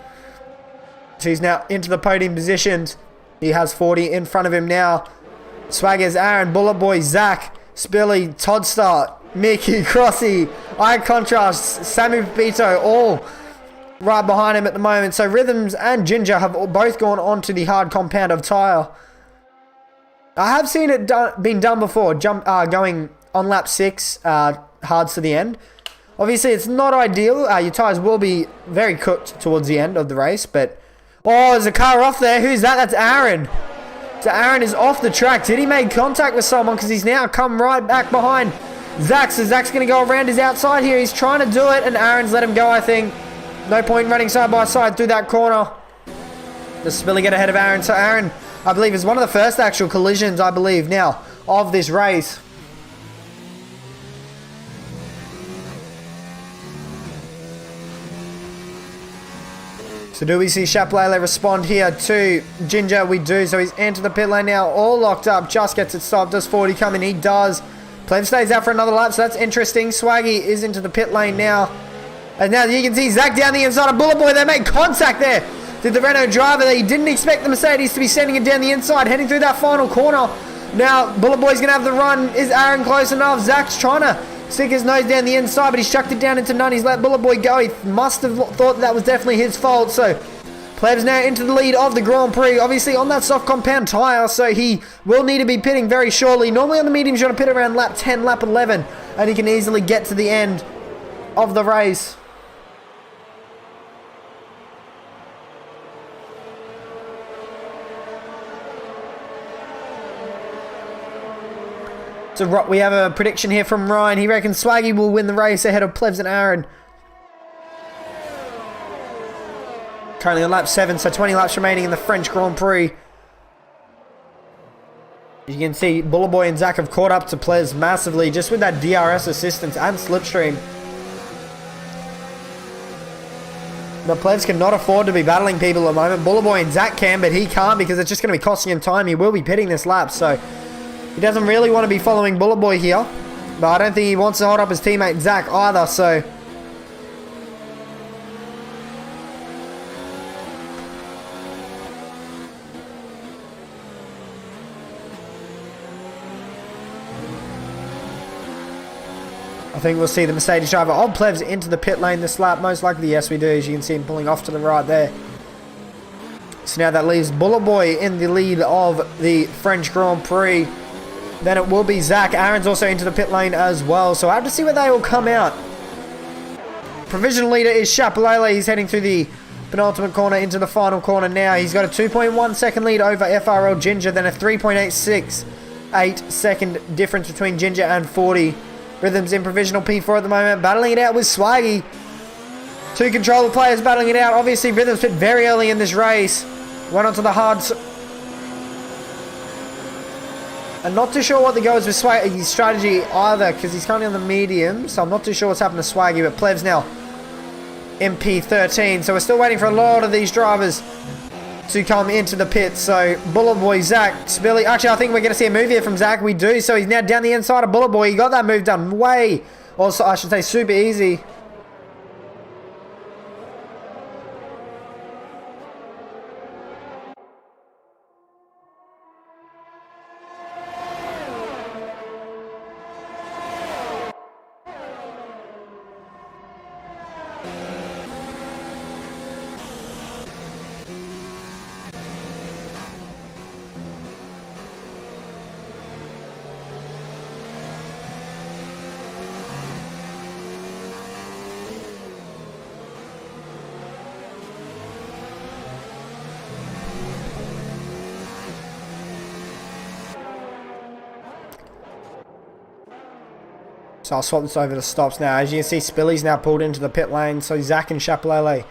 So he's now into the podium positions. He has 40 in front of him now. Swaggers, Aaron, Bullet Boy, Zach, Spilly, Todster, Mickey, Crossy, Eye Contrast, Sammy Pepito, all right behind him at the moment. So Rhythms and Ginger have both gone on to the hard compound of tyre. I have seen it been done before, going on lap 6, hards to the end. Obviously, it's not ideal. Your tyres will be very cooked towards the end of the race, but... Oh, there's a car off there. Who's that? That's Aaron. So Aaron is off the track. Did he make contact with someone? Because he's now come right back behind Zach. So Zach's going to go around his outside here. He's trying to do it, and Aaron's let him go, I think. No point running side by side through that corner. Does Spilly get ahead of Aaron? So Aaron, I believe, is one of the first actual collisions, I believe, now, of this race. So do we see Chaplele respond here to Ginger? We do. So he's into the pit lane now, all locked up. Just gets it stopped. Does 40 come in? He does. Plev stays out for another lap, so that's interesting. Swaggy is into the pit lane now. And now you can see Zach down the inside of Bullet Boy. They make contact there. Did the Renault driver there? He didn't expect the Mercedes to be sending it down the inside, heading through that final corner. Now Bullet Boy's going to have the run. Is Aaron close enough? Zach's trying to stick his nose down the inside, but he's chucked it down into none. He's let Bullet Boy go. He must have thought that was definitely his fault. So Pleb's now into the lead of the Grand Prix, obviously on that soft compound tyre, so he will need to be pitting very shortly. Normally on the mediums, you're going to pit around lap 10, lap 11, and he can easily get to the end of the race. So we have a prediction here from Ryan. He reckons Swaggy will win the race ahead of Plebs and Aaron. Currently on lap 7, so 20 laps remaining in the French Grand Prix. You can see Bullet Boy and Zach have caught up to Plebs massively just with that DRS assistance and slipstream. The Plebs cannot afford to be battling people at the moment. Bullet Boy and Zach can, but he can't because it's just going to be costing him time. He will be pitting this lap, so he doesn't really want to be following Bullet Boy here. But I don't think he wants to hold up his teammate Zach either, so I think we'll see the Mercedes driver of Plebs into the pit lane this lap. Most likely, yes, we do. As you can see him pulling off to the right there. So now that leaves Bullet Boy in the lead of the French Grand Prix. Then it will be Zach. Aaron's also into the pit lane as well. So I have to see where they all come out. Provisional leader is Chaplele. He's heading through the penultimate corner into the final corner now. He's got a 2.1 second lead over FRL Ginger. Then a 3.868 second difference between Ginger and 40. Rhythm's in provisional P4 at the moment, battling it out with Swaggy. Two controller players battling it out. Obviously, Rhythm's pit very early in this race. Went onto the hards. I'm not too sure what the go is with Swaggy's strategy either, because he's currently on the medium, so I'm not too sure what's happened to Swaggy, but Pleb's now in P13, so we're still waiting for a lot of these drivers to come into the pit. So Bullet Boy, Zach, Spilly. Actually, I think we're going to see a move here from Zach. We do. So he's now down the inside of Bullet Boy. He got that move done way, also I should say super easy. So I'll swap this over to stops now. As you can see, Spilly's now pulled into the pit lane. So Zach and Chapelele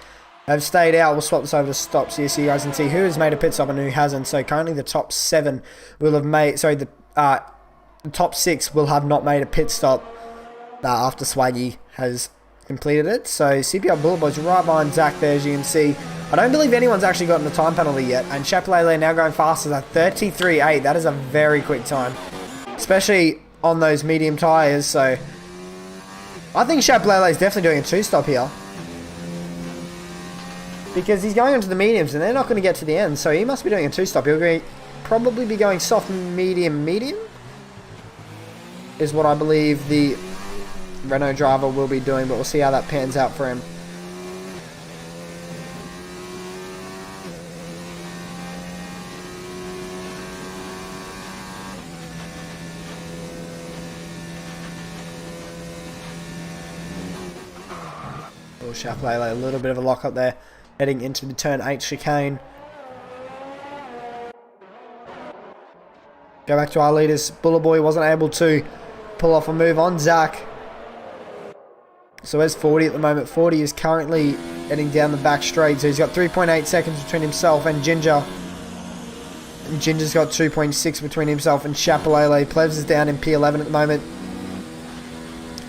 have stayed out. We'll swap this over to stops here so you guys can see who has made a pit stop and who hasn't. So currently the top 7 will have made... Sorry, the top 6 will have not made a pit stop after Swaggy has completed it. So CPR Bullet Boy's right behind Zach there, as you can see. I don't believe anyone's actually gotten the time penalty yet. And Chapelele now going fastest at 33.8. That is a very quick time, especially on those medium tyres. So I think Chapelele is definitely doing a 2-stop here, because he's going onto the mediums and they're not going to get to the end. So he must be doing a 2-stop. He'll probably be going soft, medium, medium is what I believe the Renault driver will be doing, but we'll see how that pans out for him. Chapelele, a little bit of a lock up there, heading into the turn 8 chicane. Go back to our leaders. Bullet Boy wasn't able to pull off a move on Zach. So there's 40 at the moment. 40 is currently heading down the back straight. So he's got 3.8 seconds between himself and Ginger. And Ginger's got 2.6 between himself and Chapelele. Plebs is down in P11 at the moment.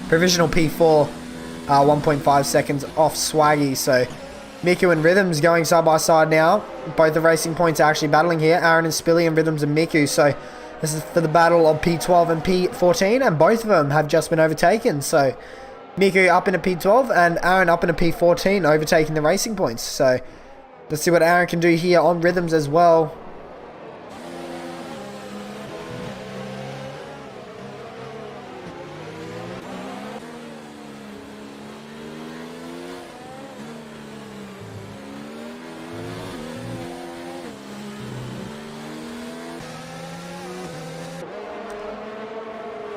Provisional P4. 1.5 seconds off Swaggy. So Miku and Rhythms going side by side now. Both the racing points are actually battling here. Aaron and Spilly and Rhythms and Miku. So this is for the battle of P12 and P14, and both of them have just been overtaken. So Miku up in a P12 and Aaron up in a P14, overtaking the racing points. So let's see what Aaron can do here on Rhythms as well.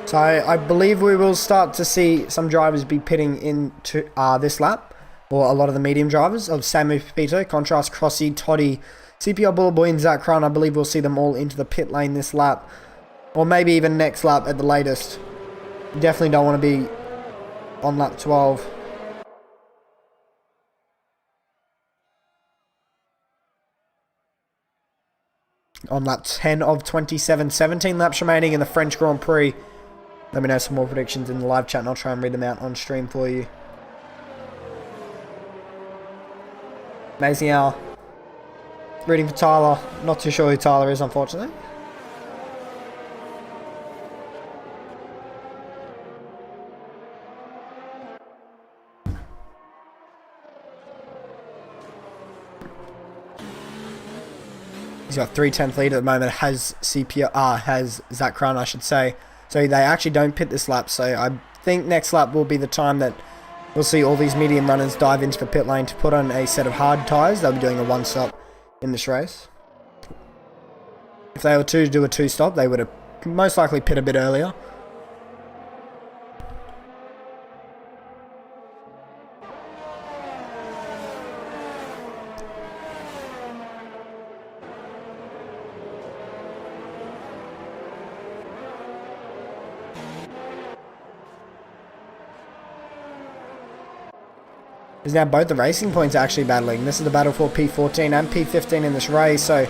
So I believe we will start to see some drivers be pitting into this lap, or a lot of the medium drivers of Samu Pepito, Contrast, Crossy, Toddy, CPR Bullet Boy and Zach Crun. I believe we'll see them all into the pit lane this lap, or maybe even next lap at the latest. Definitely don't want to be on lap 12. On lap 10 of 27, 17 laps remaining in the French Grand Prix. Let me know some more predictions in the live chat and I'll try and read them out on stream for you. Amazing hour. Reading for Tyler. Not too sure who Tyler is, unfortunately. He's got 3/10 lead at the moment. Has Zach Crun, I should say. So they actually don't pit this lap. So I think next lap will be the time that we'll see all these medium runners dive into the pit lane to put on a set of hard tyres. They'll be doing a 1-stop in this race. If they were to do a 2-stop, they would have most likely pit a bit earlier. Is now both the racing points are actually battling. This is the battle for P14 and P15 in this race. So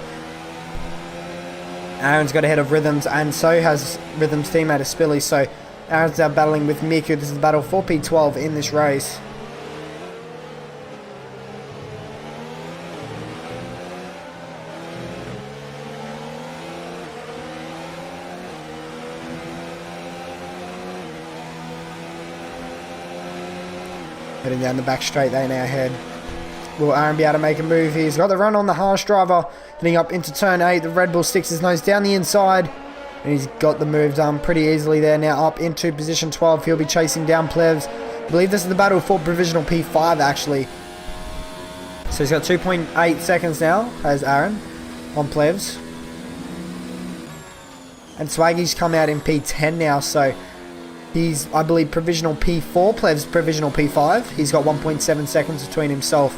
Aaron's got ahead of Rhythms, and so has Rhythms' teammate Spilly. So Aaron's now battling with Miku. This is the battle for P12 in this race. Heading down the back straight, they now head. Will Aaron be able to make a move here? He's got the run on the harsh driver. Heading up into turn 8. The Red Bull sticks his nose down the inside. And he's got the move done pretty easily there. Now up into position 12. He'll be chasing down Plevs. I believe this is the battle for provisional P5 actually. So he's got 2.8 seconds now, has Aaron, on Plevs. And Swaggy's come out in P10 now, so he's, I believe, provisional P4, Plevs provisional P5. He's got 1.7 seconds between himself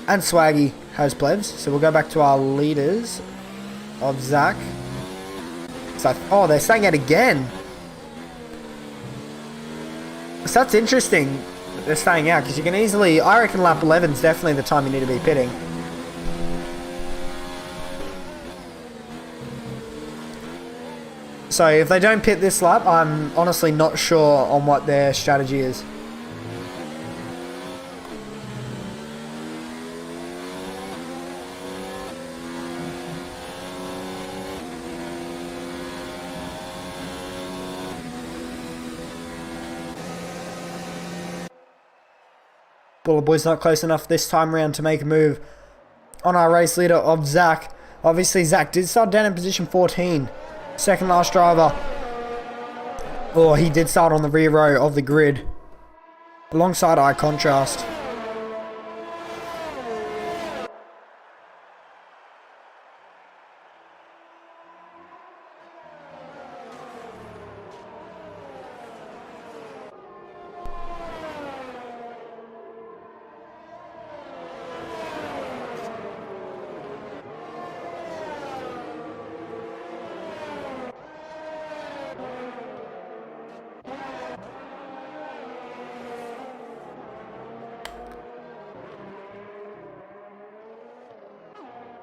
and Swaggy has Plevs. So we'll go back to our leaders of Zach. So, oh, they're staying out again. So that's interesting. They're staying out because you can easily, I reckon lap 11 is definitely the time you need to be pitting. So if they don't pit this lap, I'm honestly not sure on what their strategy is. Bullet Boy's not close enough this time around to make a move on our race leader of Zach. Obviously, Zach did start down in position 14. Second last driver. Oh, he did start on the rear row of the grid. Alongside Eye Contrast.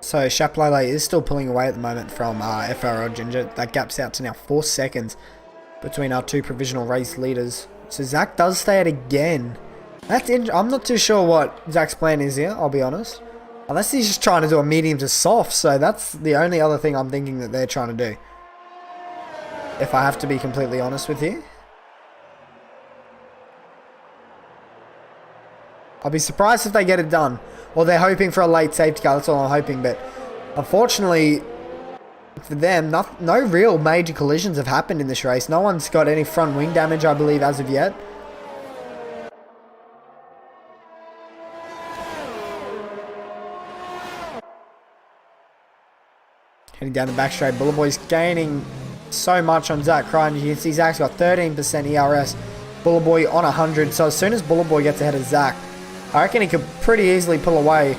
So Chaplele is still pulling away at the moment from FRL Ginger. That gap's out to now 4 seconds between our two provisional race leaders. So Zach does stay out again. I'm not too sure what Zach's plan is here, I'll be honest. Unless he's just trying to do a medium to soft, so that's the only other thing I'm thinking that they're trying to do. If I have to be completely honest with you. I'll be surprised if they get it done. Or they're hoping for a late safety car, that's all I'm hoping. But unfortunately for them, no real major collisions have happened in this race. No one's got any front wing damage, I believe, as of yet. Heading down the back straight, Bullet Boy's gaining so much on Zach Cryan. You can see Zach's got 13% ERS. Bullet Boy on 100. So as soon as Bullet Boy gets ahead of Zach, I reckon he could pretty easily pull away.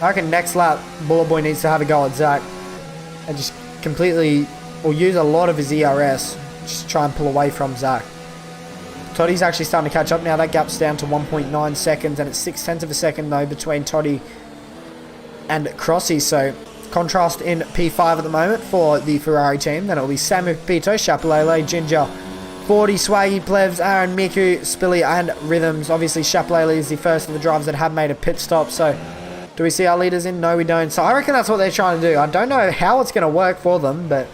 I reckon next lap, Bullet Boy needs to have a go at Zach and just completely, or use a lot of his ERS, just try and pull away from Zach. Toddy's actually starting to catch up now. That gap's down to 1.9 seconds, and it's 0.6 of a second though between Toddy and Crossy. So contrast in P5 at the moment for the Ferrari team. Then it'll be Samu, Pito, Chapelele, Ginger, 40, Swaggy, Plevs, Aaron, Miku, Spilly, and Rhythms. Obviously, Chapelele is the first of the drivers that have made a pit stop. So, do we see our leaders in? No, we don't. So, I reckon that's what they're trying to do. I don't know how it's going to work for them, but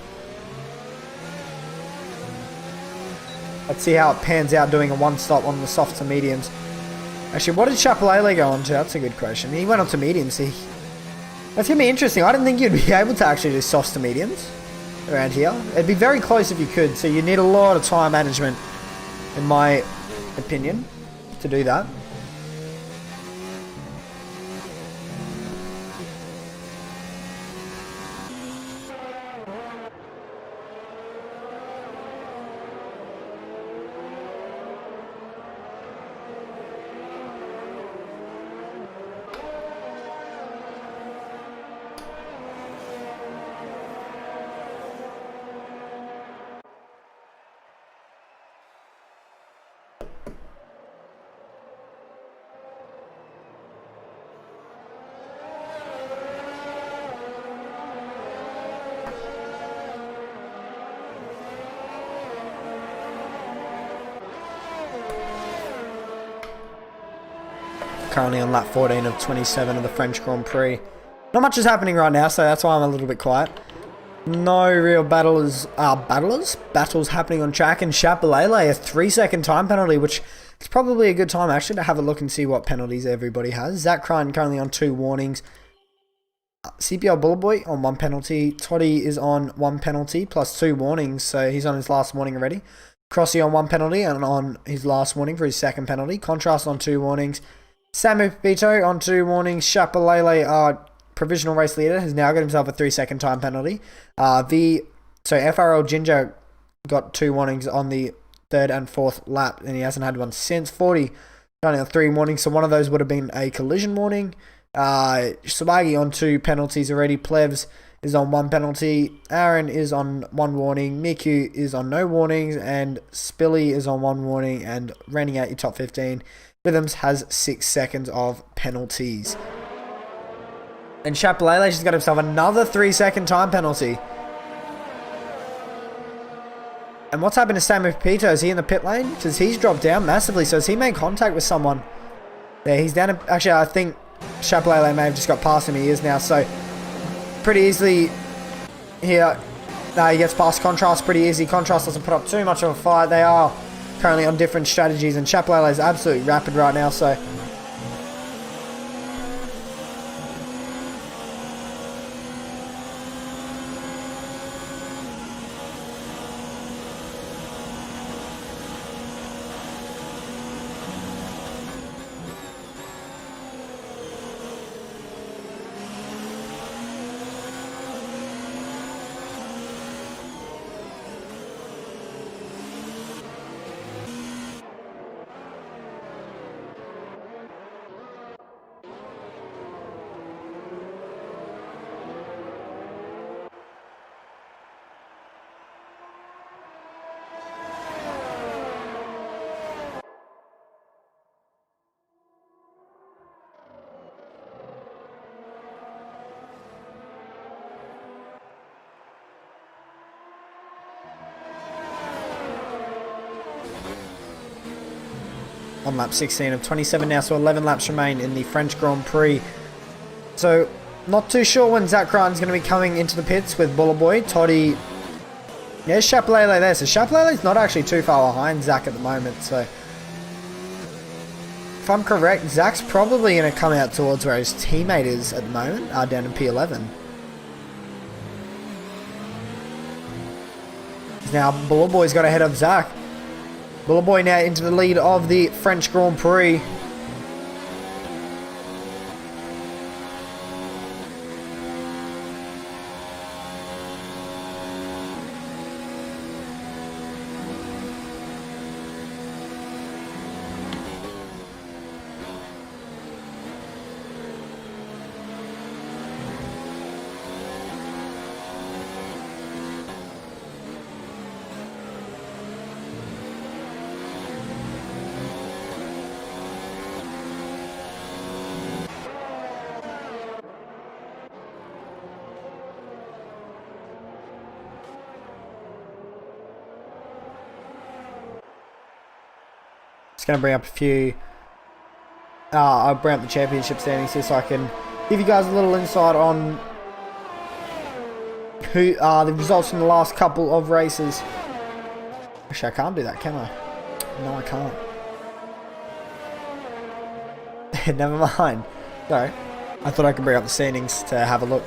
let's see how it pans out doing a one-stop on the softs and mediums. Actually, what did Chapelele go on to? That's a good question. He went on to mediums. That's going to be interesting. I didn't think you'd be able to actually do softs to mediums around here. It'd be very close if you could, so you need a lot of time management, in my opinion, to do that. Currently on lap 14 of 27 of the French Grand Prix. Not much is happening right now, so that's why I'm a little bit quiet. No real battles happening on track, and Chapelele, a 3-second time penalty, which is probably a good time actually to have a look and see what penalties everybody has. Zach Cryan currently on 2 warnings. CPL Bullet Boy on 1 penalty. Toddy is on 1 penalty plus 2 warnings, so he's on his last warning already. Crossy on 1 penalty and on his last warning for his second penalty. Contrast on 2 warnings. Samu Pepito on 2 warnings. Shapalele, our provisional race leader, has now got himself a 3-second time penalty. FRL Ginger got 2 warnings on the 3rd and 4th lap, and he hasn't had one since. 40 only on 3 warnings, so one of those would have been a collision warning. Subagi on 2 penalties already. Plevs is on 1 penalty. Aaron is on 1 warning. Miku is on no warnings. And Spilly is on 1 warning. And rounding out your top 15, Rhythms has 6 seconds of penalties. And Chapalele has got himself another 3-second time penalty. And what's happened to Samu Pepito? Is he in the pit lane? Because he's dropped down massively. So has he made contact with someone? Yeah, he's down. Actually, I think Chapalele may have just got past him. He is now. So pretty easily here. He gets past Contrast pretty easy. Contrast doesn't put up too much of a fight. They are currently on different strategies, and Chapalele is absolutely rapid right now. So on lap 16 of 27 now, so 11 laps remain in the French Grand Prix. So, not too sure when Zach Crichton's going to be coming into the pits with Buller Boy. Toddy, there's Chapalele there, so Chapalele's not actually too far behind Zach at the moment, so if I'm correct, Zach's probably going to come out towards where his teammate is at the moment, down in P11. Now, Buller Boy's got ahead of Zach. Buller Boy now into the lead of the French Grand Prix. Just going to bring up a few. I'll bring up the championship standings here so I can give you guys a little insight on who the results from the last couple of races. Actually, I can't do that, can I? No, I can't. Never mind. Sorry. I thought I could bring up the standings to have a look.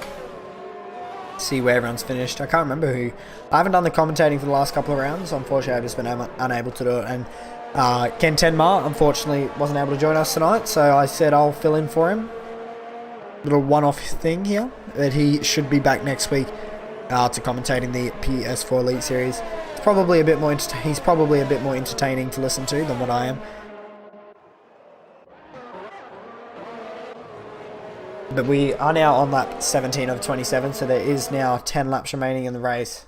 See where everyone's finished. I can't remember who. I haven't done the commentating for the last couple of rounds. Unfortunately, I've just been unable to do it. And Ken Tenma, unfortunately, wasn't able to join us tonight, so I said I'll fill in for him. Little one-off thing here, that he should be back next week to commentating the PS4 Elite Series. It's probably a bit more. He's probably a bit more entertaining to listen to than what I am. But we are now on lap 17 of 27, so there is now 10 laps remaining in the race.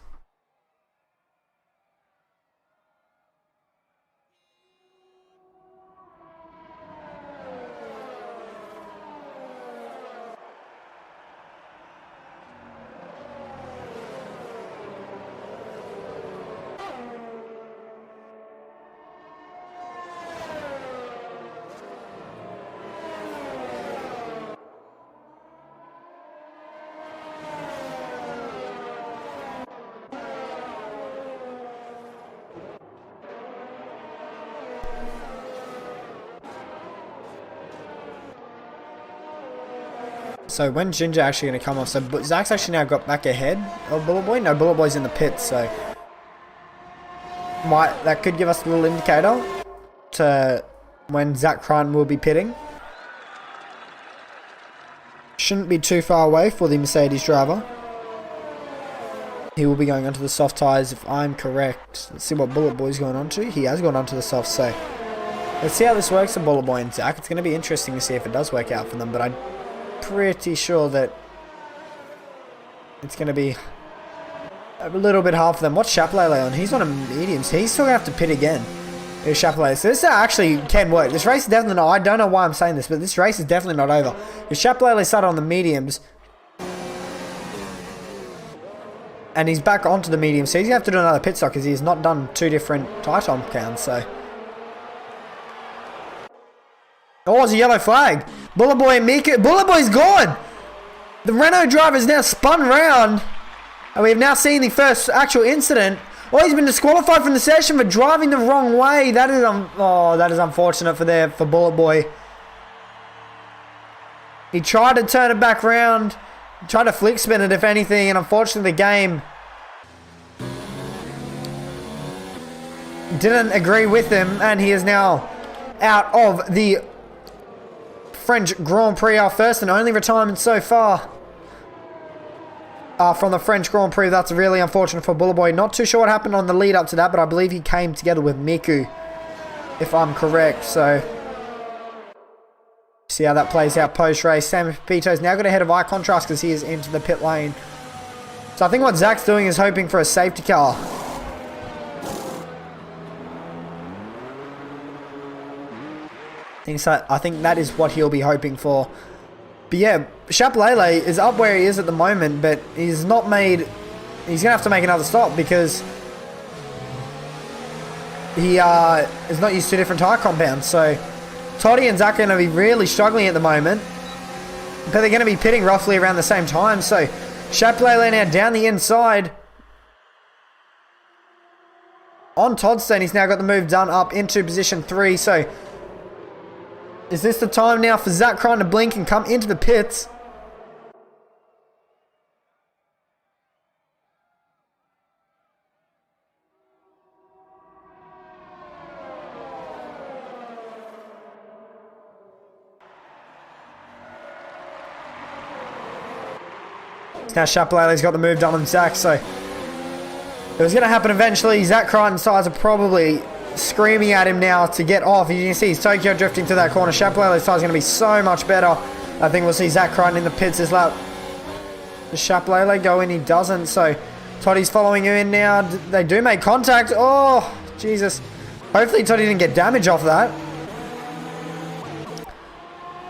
So when's Ginger actually going to come off? So Zach's actually now got back ahead of Buller Boy. No, Buller Boy's in the pits, so that could give us a little indicator to when Zach Crichton will be pitting. Shouldn't be too far away for the Mercedes driver. He will be going onto the soft tyres if I'm correct. Let's see what Bullet Boy's going on to. He has gone onto the soft, so let's see how this works for Bullet Boy and Zach. It's going to be interesting to see if it does work out for them, but I'm pretty sure that it's going to be a little bit hard for them. What's Chaplele on? He's on a medium, so he's still going to have to pit again. Here's Chaplele. So this actually can work. This race is definitely not, I don't know why I'm saying this, but this race is definitely not over. If Chaplele started on the mediums, and he's back onto the medium, so he's going to have to do another pit stop because he's not done 2 different tyre time counts, so. Oh, it's a yellow flag. Bullet Boy and Mika. Bullet Boy's gone. The Renault driver is now spun round. And we've now seen the first actual incident. Oh, he's been disqualified from the session for driving the wrong way. That is that is unfortunate for Bullet Boy. He tried to turn it back round. Tried to flick spin it if anything, and unfortunately the game didn't agree with him, and he is now out of the French Grand Prix, our first and only retirement so far from the French Grand Prix. That's really unfortunate for Bullet Boy. Not too sure what happened on the lead up to that, but I believe he came together with Miku, if I'm correct, so see how that plays out post-race. Sammy Pepito's now got ahead of Eye Contrast because he is into the pit lane. So I think what Zach's doing is hoping for a safety car. I think that is what he'll be hoping for. But yeah, Chaplele is up where he is at the moment, but he's not made... He's going to have to make another stop because he is not used to different tyre compounds, so Toddy and Zach are going to be really struggling at the moment, but they're going to be pitting roughly around the same time. So Chaplele now down the inside on Toddstone. He's now got the move done up into position 3. So is this the time now for Zach Crichton to blink and come into the pits? Now Chaplele's got the move done on Zach, so it was going to happen eventually. Zach Crichton's tyres are probably screaming at him now to get off. You can see he's Tokyo drifting to that corner. Chaplele's tyres going to be so much better. I think we'll see Zach Crichton in the pits this lap. Does Chaplele go in? He doesn't, so Toddy's following him in now. They do make contact. Oh, Jesus. Hopefully Toddy didn't get damage off that.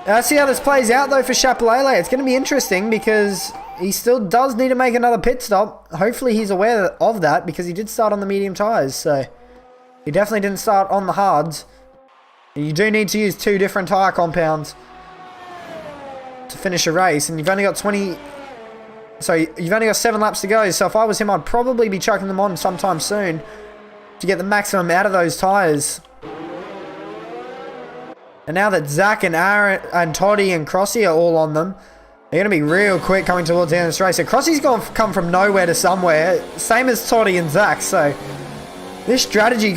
Let's see how this plays out though for Chaplele. It's going to be interesting because he still does need to make another pit stop. Hopefully he's aware of that because he did start on the medium tyres. So he definitely didn't start on the hards. You do need to use 2 different tyre compounds to finish a race. And you've only got 20... So you've only got 7 laps to go. So if I was him, I'd probably be chucking them on sometime soon to get the maximum out of those tyres. And now that Zach and Aaron and Toddy and Crossy are all on them, they're going to be real quick coming towards the end of this race. So Crossy's going to come from nowhere to somewhere. Same as Toddy and Zach. So this strategy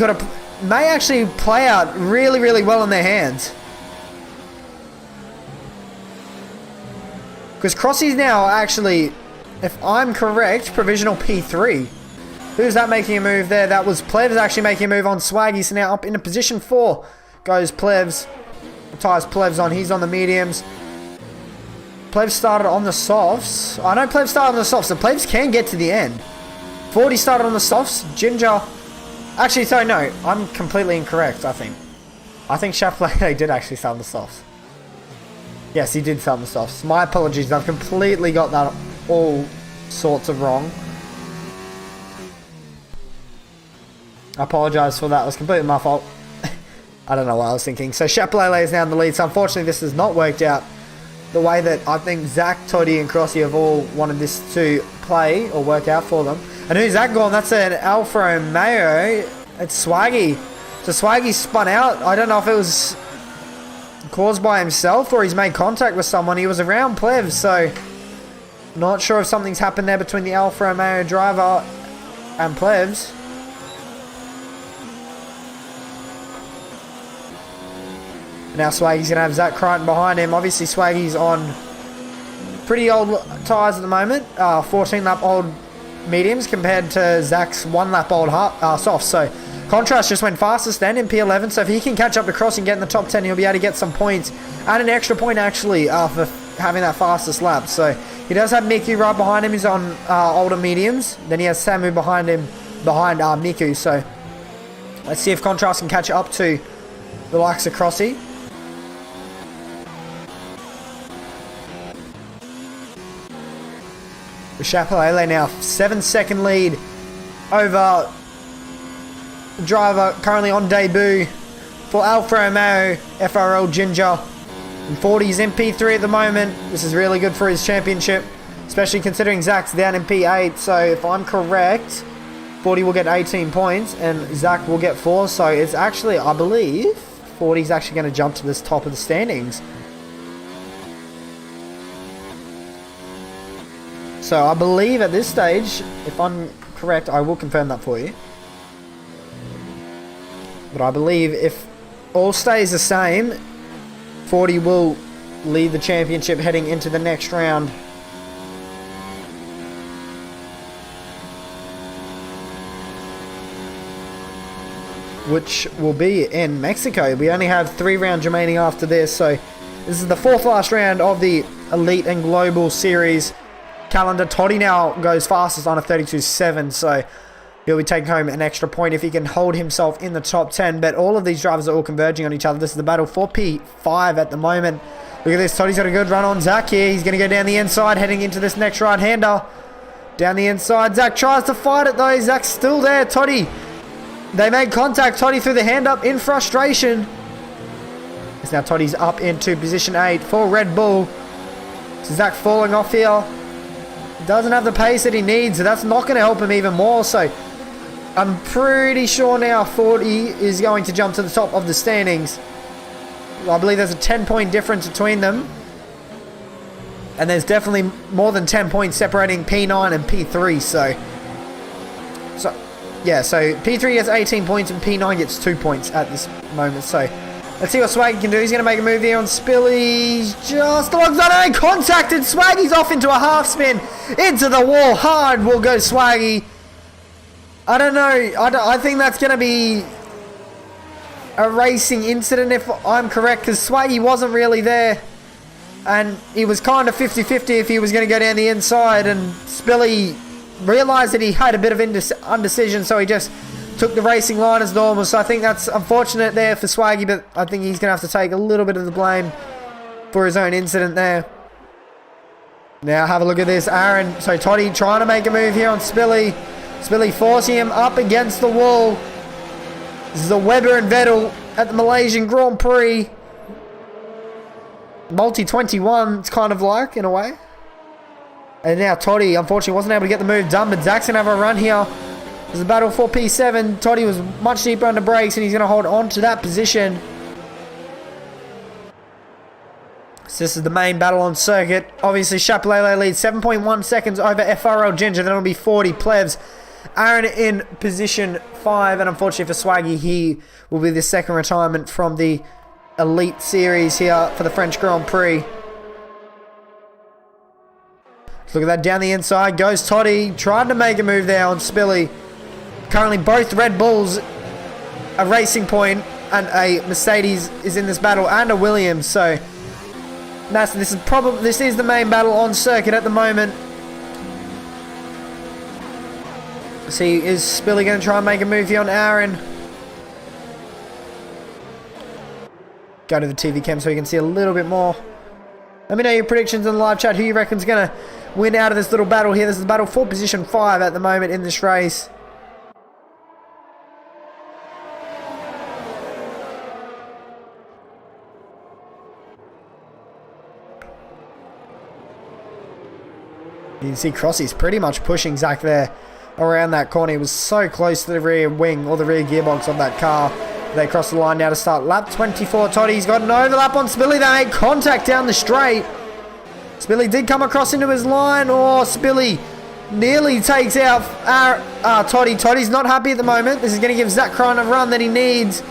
may actually play out really, really well in their hands. Because Crossy's now actually, if I'm correct, provisional P3. Who's that making a move there? That was Plevs actually making a move on Swaggy. So now up into position 4 goes Plevs. Ties Plevs on. He's on the mediums. Plevs started on the softs. I know Plevs started on the softs. So Plevs can get to the end. 40 started on the softs. Ginger. Actually, sorry, no. I'm completely incorrect, I think. I think Chaplele did actually start on the softs. Yes, he did start on the softs. My apologies. I've completely got that all sorts of wrong. I apologise for that. It was completely my fault. I don't know what I was thinking. So Chaplele is now in the lead. So unfortunately, this has not worked out the way that I think Zach, Toddy and Crossy have all wanted this to play or work out for them. And who's that gone? That's an Alfa Romeo. It's Swaggy. So Swaggy spun out. I don't know if it was caused by himself or he's made contact with someone. He was around Plevs, so not sure if something's happened there between the Alfa Romeo driver and Plevs. Now Swaggy's going to have Zach Crichton behind him. Obviously Swaggy's on pretty old tyres at the moment. 14 lap old mediums compared to Zach's 1 lap old softs. So Contrast just went fastest then in P11. So if he can catch up to Cross and get in the top 10, he'll be able to get some points. And an extra point actually for having that fastest lap. So he does have Miku right behind him. He's on older mediums. Then he has Samu behind him, behind Miku. So let's see if Contrast can catch up to the likes of Crossy. Chapelele now 7-second lead over the driver currently on debut for Alfa Romeo FRL Ginger. And 40's in P3 at the moment. This is really good for his championship, especially considering Zach's down in P8. So if I'm correct, 40 will get 18 points and Zach will get 4. So it's actually, I believe, 40's actually going to jump to this top of the standings. So I believe at this stage, if I'm correct, I will confirm that for you. But I believe if all stays the same, 40 will lead the championship heading into the next round. Which will be in Mexico. We only have 3 rounds remaining after this. So this is the 4th last round of the Elite and Global Series calendar. Toddy now goes fastest on a 32.7, so he'll be taking home an extra point if he can hold himself in the top 10. But all of these drivers are all converging on each other. This is the battle for P5 at the moment. Look at this. Toddy's got a good run on Zach here. He's going to go down the inside heading into this next right-hander. Down the inside. Zach tries to fight it though. Zach's still there. Toddy. They made contact. Toddy threw the hand up in frustration. It's now Toddy's up into position 8 for Red Bull. So Zach falling off here. Doesn't have the pace that he needs, so that's not going to help him even more. So I'm pretty sure now 40 is going to jump to the top of the standings. I believe there's a 10-point difference between them. And there's definitely more than 10 points separating P9 and P3. So yeah, so P3 gets 18 points and P9 gets 2 points at this moment. So let's see what Swaggy can do. He's going to make a move here on Spilly. Just alongside, contacted. Swaggy's off into a half spin. Into the wall. Hard will go Swaggy. I don't know. I think that's going to be a racing incident if I'm correct, because Swaggy wasn't really there. And he was kind of 50-50 if he was going to go down the inside. And Spilly realised that he had a bit of undecision, so he just took the racing line as normal. So I think that's unfortunate there for Swaggy, but I think he's going to have to take a little bit of the blame for his own incident there. Now have a look at this. Aaron, so Toddy trying to make a move here on Spilly. Spilly forcing him up against the wall. This is a Webber and Vettel at the Malaysian Grand Prix. Multi-21, it's kind of like, in a way. And now Toddy, unfortunately, wasn't able to get the move done, but Zach's going to have a run here. There's a battle for P7. Toddy was much deeper under brakes, and he's going to hold on to that position. So this is the main battle on circuit. Obviously, Chapelele leads 7.1 seconds over FRL Ginger. Then it'll be 40 plebs. Aaron in position 5, and unfortunately for Swaggy, he will be the second retirement from the Elite Series here for the French Grand Prix. Look at that, down the inside goes Toddy, trying to make a move there on Spilly. Currently both Red Bulls, a Racing Point and a Mercedes is in this battle, and a Williams. So this is the main battle on circuit at the moment. See, is Spilly going to try and make a move here on Aaron? Go to the TV cam so you can see a little bit more. Let me know your predictions in the live chat. Who you reckon's going to win out of this little battle here. This is the battle for position 5 at the moment in this race. You can see Crossy's pretty much pushing Zach there around that corner. He was so close to the rear wing or the rear gearbox of that car. They cross the line now to start lap 24. Toddy's got an overlap on Spilly. They make contact down the straight. Spilly did come across into his line. Oh, Spilly nearly takes out Toddy. Toddy's not happy at the moment. This is going to give Zach Crine a run that he needs.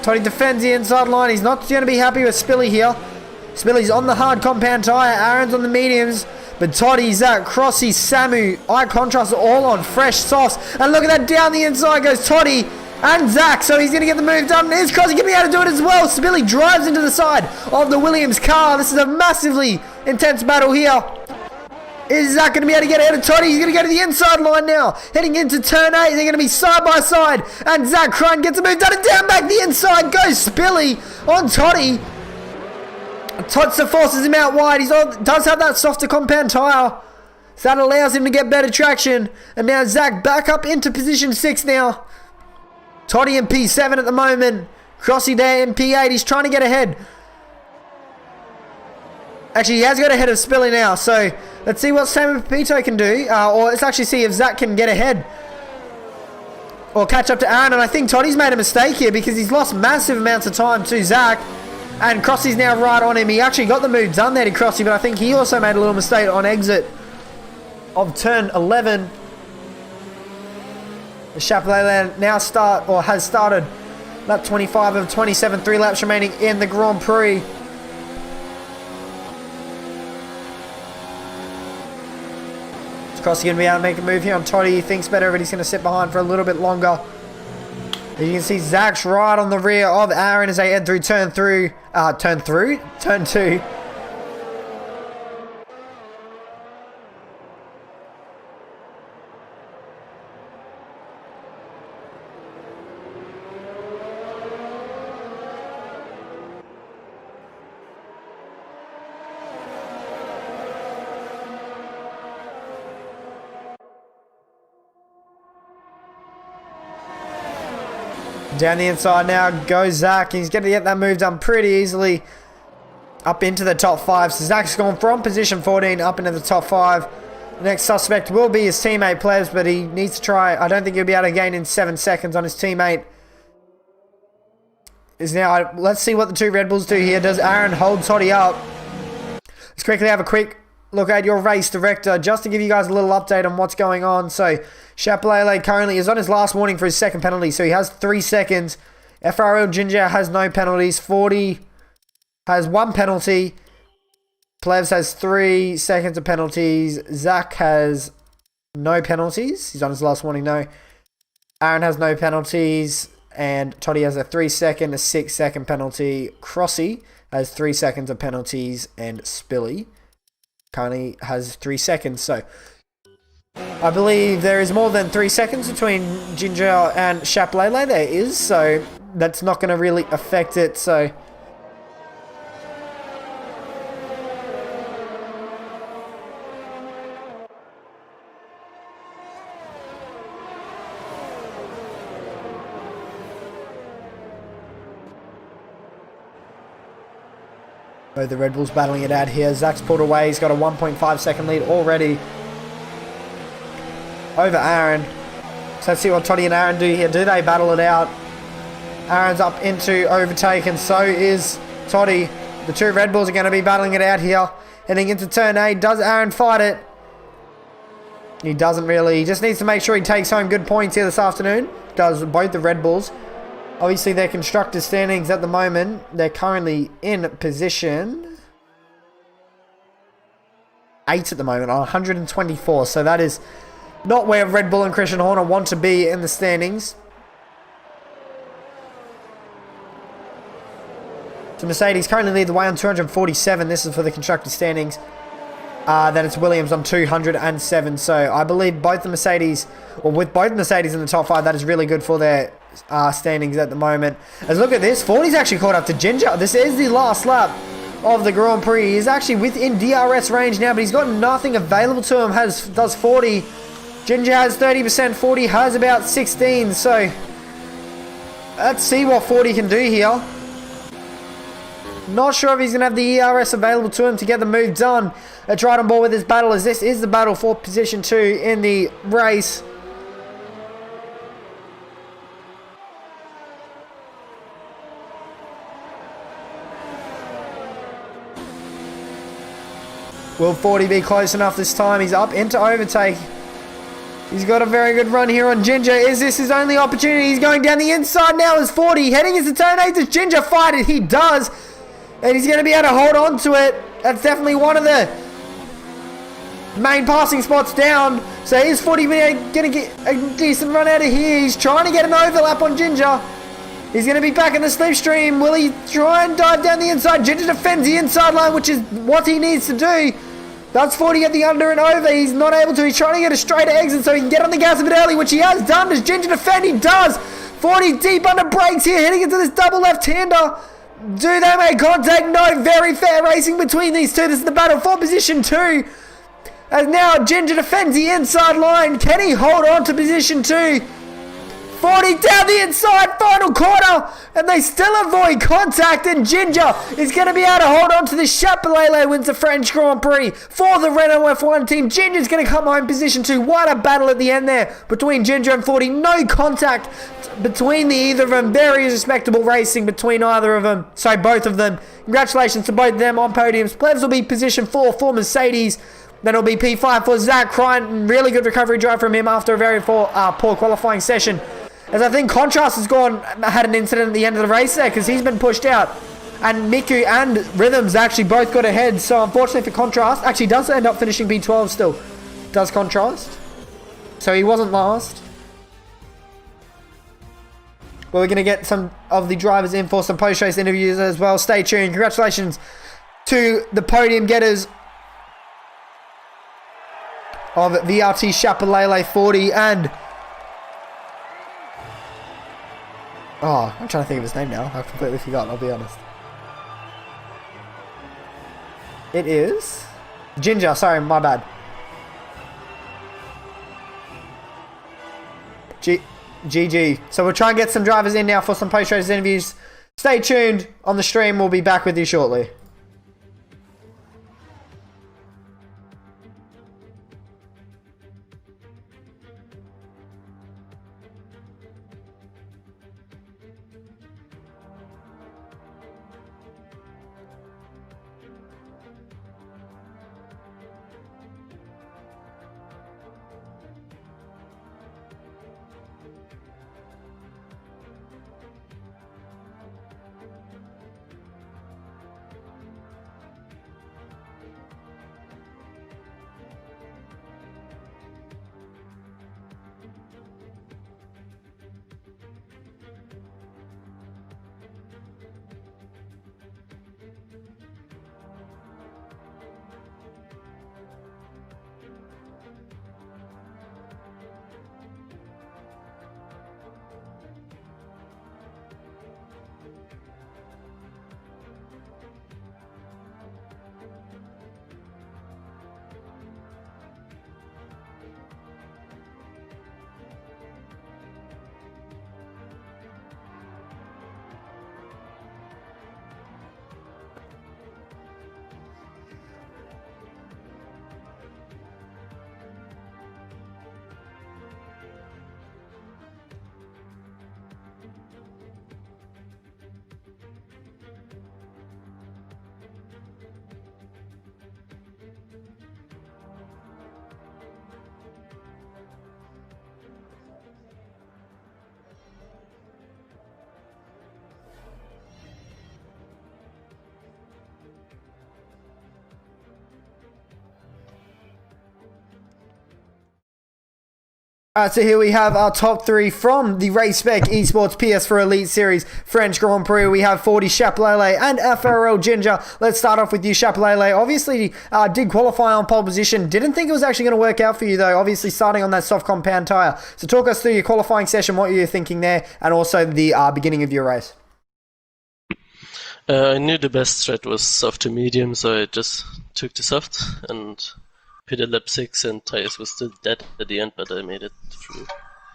Toddy defends the inside line. He's not going to be happy with Spilly here. Spilly's on the hard compound tyre. Aaron's on the mediums. But Toddy, Zach, Crossy, Samu, eye contrast all on fresh softs. And look at that, down the inside goes Toddy and Zach. So he's going to get the move done. Is Crossy going to be able to do it as well? Spilly drives into the side of the Williams car. This is a massively intense battle here. Is Zach going to be able to get ahead of Toddy? He's going to go to the inside line now. Heading into turn 8. They're going to be side by side. And Zach Crun gets a move done and down back the inside goes Spilly on Toddy. Totsa forces him out wide. He does have that softer compound tyre. So that allows him to get better traction. And now Zach back up into position 6 now. Toddy in P7 at the moment. Crossy there in P8. He's trying to get ahead. Actually, he has got ahead of Spilly now. So let's see what Samu Pepito can do. Or let's actually see if Zach can get ahead. Or catch up to Aaron. And I think Toddy's made a mistake here because he's lost massive amounts of time to Zach. And Crossy's now right on him. He actually got the move done there to Crossy, but I think he also made a little mistake on exit of turn 11. The Chapelet now has started lap 25 of 27, 3 laps remaining in the Grand Prix. Is Crossy going to be able to make a move here on Toddy? He thinks better, but he's going to sit behind for a little bit longer. You can see Zach's right on the rear of Aaron as they head through turn 2. Down the inside now goes Zach. He's going to get that move done pretty easily up into the top 5. So Zach's gone from position 14 up into the top 5. The next suspect will be his teammate Plebs, but he needs to try. I don't think he'll be able to gain in 7 seconds on his teammate. Let's see what the 2 Red Bulls do here. Does Aaron hold Toddy up? Let's quickly have a quick look at your race director just to give you guys a little update on what's going on. So Chapelet currently is on his last warning for his second penalty, so he has 3 seconds. FRL Ginger has no penalties. 40 has 1 penalty. Plebs has 3 seconds of penalties. Zach has no penalties. He's on his last warning, no. Aaron has no penalties. And Toddy has a 3-second, a 6-second penalty. Crossy has 3 seconds of penalties. And Spilly currently has 3 seconds. So I believe there is more than 3 seconds between Ginger and Chapelet. There is, so that's not going to really affect it. So both the Red Bulls battling it out here. Zach's pulled away. He's got a 1.5 second lead already over Aaron. So let's see what Toddy and Aaron do here. Do they battle it out? Aaron's up into overtake and so is Toddy. The 2 Red Bulls are going to be battling it out here. Heading into turn 8. Does Aaron fight it? He doesn't really. He just needs to make sure he takes home good points here this afternoon. Does both the Red Bulls. Obviously their constructor standings at the moment. They're currently in position 8 at the moment on 124. So that is not where Red Bull and Christian Horner want to be in the standings. So Mercedes currently lead the way on 247. This is for the constructor standings. Then it's Williams on 207. So I believe both the Mercedes, or with both Mercedes in the top 5, that is really good for their standings at the moment. As look at this, 40's actually caught up to Ginger. This is the last lap of the Grand Prix. He's actually within DRS range now, but he's got nothing available to him. Does 40. Ginger has 30%, 40 has about 16. So let's see what 40 can do here. Not sure if he's going to have the ERS available to him to get the move done. Let's right on board with this battle, as this is the battle for position 2 in the race. Will 40 be close enough this time? He's up into overtake. He's got a very good run here on Ginger. Is this his only opportunity? He's going down the inside now as 40. Heading into turn 8. Does Ginger fight it? He does. And he's going to be able to hold on to it. That's definitely one of the main passing spots down. So is 40 going to get a decent run out of here. He's trying to get an overlap on Ginger. He's going to be back in the slipstream. Will he try and dive down the inside? Ginger defends the inside line, which is what he needs to do. Does 40 get the under and over? He's not able to. He's trying to get a straight exit so he can get on the gas a bit early, which he has done. Does Ginger defend? He does. 40 deep under brakes here, heading into this double left-hander. Do they make contact? No. Very fair racing between these two. This is the battle for position 2. As now Ginger defends the inside line. Can he hold on to position 2? 40 down the inside, final corner, and they still avoid contact, and Ginger is going to be able to hold on to this. Chapelele wins the French Grand Prix for the Renault F1 team. Ginger's going to come home position 2. What a battle at the end there between Ginger and 40. No contact between the either of them. Very respectable racing between either of them. Sorry, both of them. Congratulations to both of them on podiums. Plebs will be position 4 for Mercedes. Then it'll be P5 for Zach Crichton. Really good recovery drive from him after a very poor qualifying session. As I think Contrast has had an incident at the end of the race there because he's been pushed out. And Miku and Rhythms actually both got ahead. So unfortunately for Contrast, actually does end up finishing P12 still. Does Contrast. So he wasn't last. But we're going to get some of the drivers in for some post-race interviews as well. Stay tuned. Congratulations to the podium getters of VRT Chapelele 40 and... Oh, I'm trying to think of his name now. I've completely forgotten, I'll be honest. It is... Ginger, sorry, my bad. GG. So we'll try and get some drivers in now for some post-race interviews. Stay tuned on the stream. We'll be back with you shortly. Alright, so here we have our top 3 from the Race Spec Esports PS4 Elite Series French Grand Prix. We have 40 Chapelele and FRL Ginger. Let's start off with you, Chapelele. Obviously, did qualify on pole position. Didn't think it was actually going to work out for you, though. Obviously, starting on that soft compound tyre. So talk us through your qualifying session, what you were thinking there, and also the beginning of your race.
I knew the best strat was soft to medium, so I just took the soft and pitted lap 6, and tires was still dead at the end, but I made it through.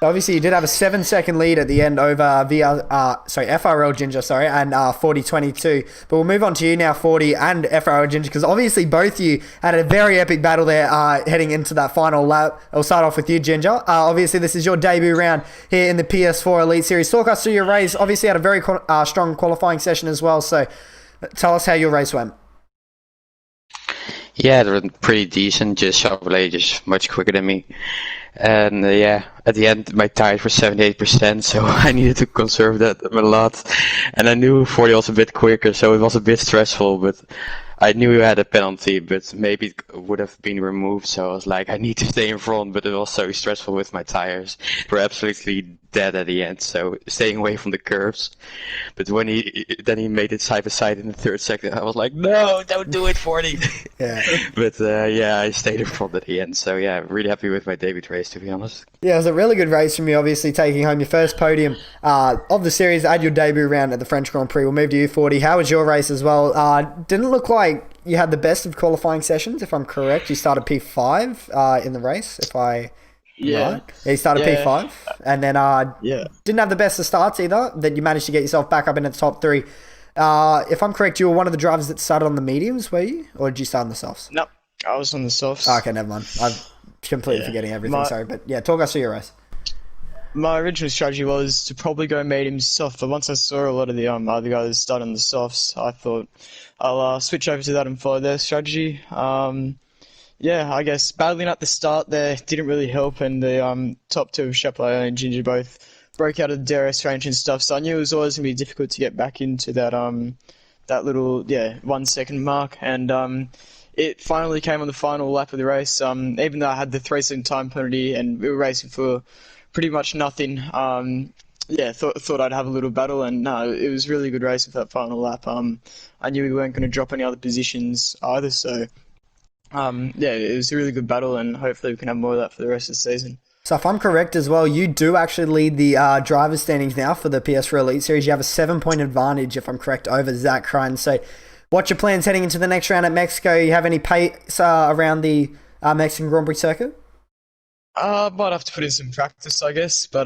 Obviously, you did have a 7-second lead at the end over FRL Ginger, and 40-22. But we'll move on to you now, 40 and FRL Ginger, because obviously both you had a very epic battle there heading into that final lap. I'll start off with you, Ginger. Obviously, this is your debut round here in the PS4 Elite Series. Talk us through your race. Obviously, had a very strong qualifying session as well, so tell us how your race went.
Yeah, they were pretty decent. Just Chevrolet, just much quicker than me. And yeah, at the end my tires were 78%, so I needed to conserve that a lot. And I knew 40 was a bit quicker, so it was a bit stressful. But I knew I had a penalty, but maybe it would have been removed. So I was like, I need to stay in front, but it was so stressful with my tires. They were absolutely dead at the end, so staying away from the curves. But when he made it side by side in the third second, I was like, no, don't do it, 40.
Yeah.
But yeah, I stayed in front at the end. So yeah, really happy with my debut race, to be honest.
Yeah, it was a really good race from you, obviously taking home your first podium of the series at your debut round at the French Grand Prix. We'll move to you, 40. How was your race as well? Didn't look like you had the best of qualifying sessions, if I'm correct. You started P5 in the race, if I...
Yeah.
Right. Yeah, you started P5, and then didn't have the best of starts either, that you managed to get yourself back up into the top 3. If I'm correct, you were one of the drivers that started on the mediums, were you? Or did you start on the softs?
Nope, I was on the softs.
Oh, okay, never mind. I'm completely forgetting everything, sorry. But yeah, talk us through your race.
My original strategy was to probably go medium soft, but once I saw a lot of the other guys start on the softs, I thought I'll switch over to that and follow their strategy. Yeah, I guess battling at the start there didn't really help, and the top two of Chapelet and Ginger both broke out of the DRS range and stuff, so I knew it was always going to be difficult to get back into that that little 1 second mark, and it finally came on the final lap of the race. Even though I had the 3-second time penalty and we were racing for pretty much nothing, thought I'd have a little battle, and no, it was really good race with that final lap. I knew we weren't going to drop any other positions either, so it was a really good battle, and hopefully we can have more of that for the rest of the season.
So if I'm correct as well, you do actually lead the driver's standings now for the PS4 Elite Series. You have a 7-point advantage, if I'm correct, over Zach Crane. So what's your plans heading into the next round at Mexico? You have any pace around the Mexican Grand Prix circuit?
Might have to put in some practice, I guess, but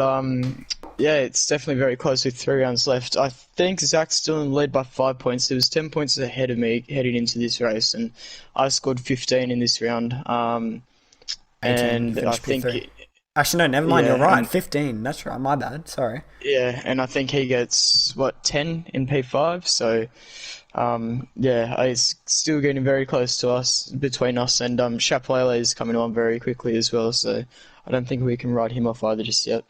it's definitely very close with 3 rounds left. I think Zach's still in the lead by 5 points. He was 10 points ahead of me heading into this race, and I scored 15 in this round.
18,
and I think...
Actually, no, never mind,
Yeah,
you're right.
and-
15, that's right, my bad, sorry.
Yeah, and I think he gets, 10 in P5, so... it's still getting very close to us, between us, and Chapelet is coming on very quickly as well, so I don't think we can write him off either just yet.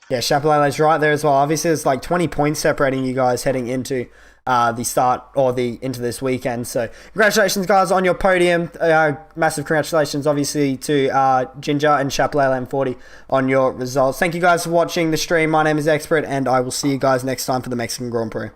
Yeah, Chapelele's right there as well. Obviously, there's like 20 points separating you guys heading into the start or into this weekend. So, congratulations, guys, on your podium. Massive congratulations, obviously, to Ginger and Chapelele and 40 on your results. Thank you guys for watching the stream. My name is Expert, and I will see you guys next time for the Mexican Grand Prix.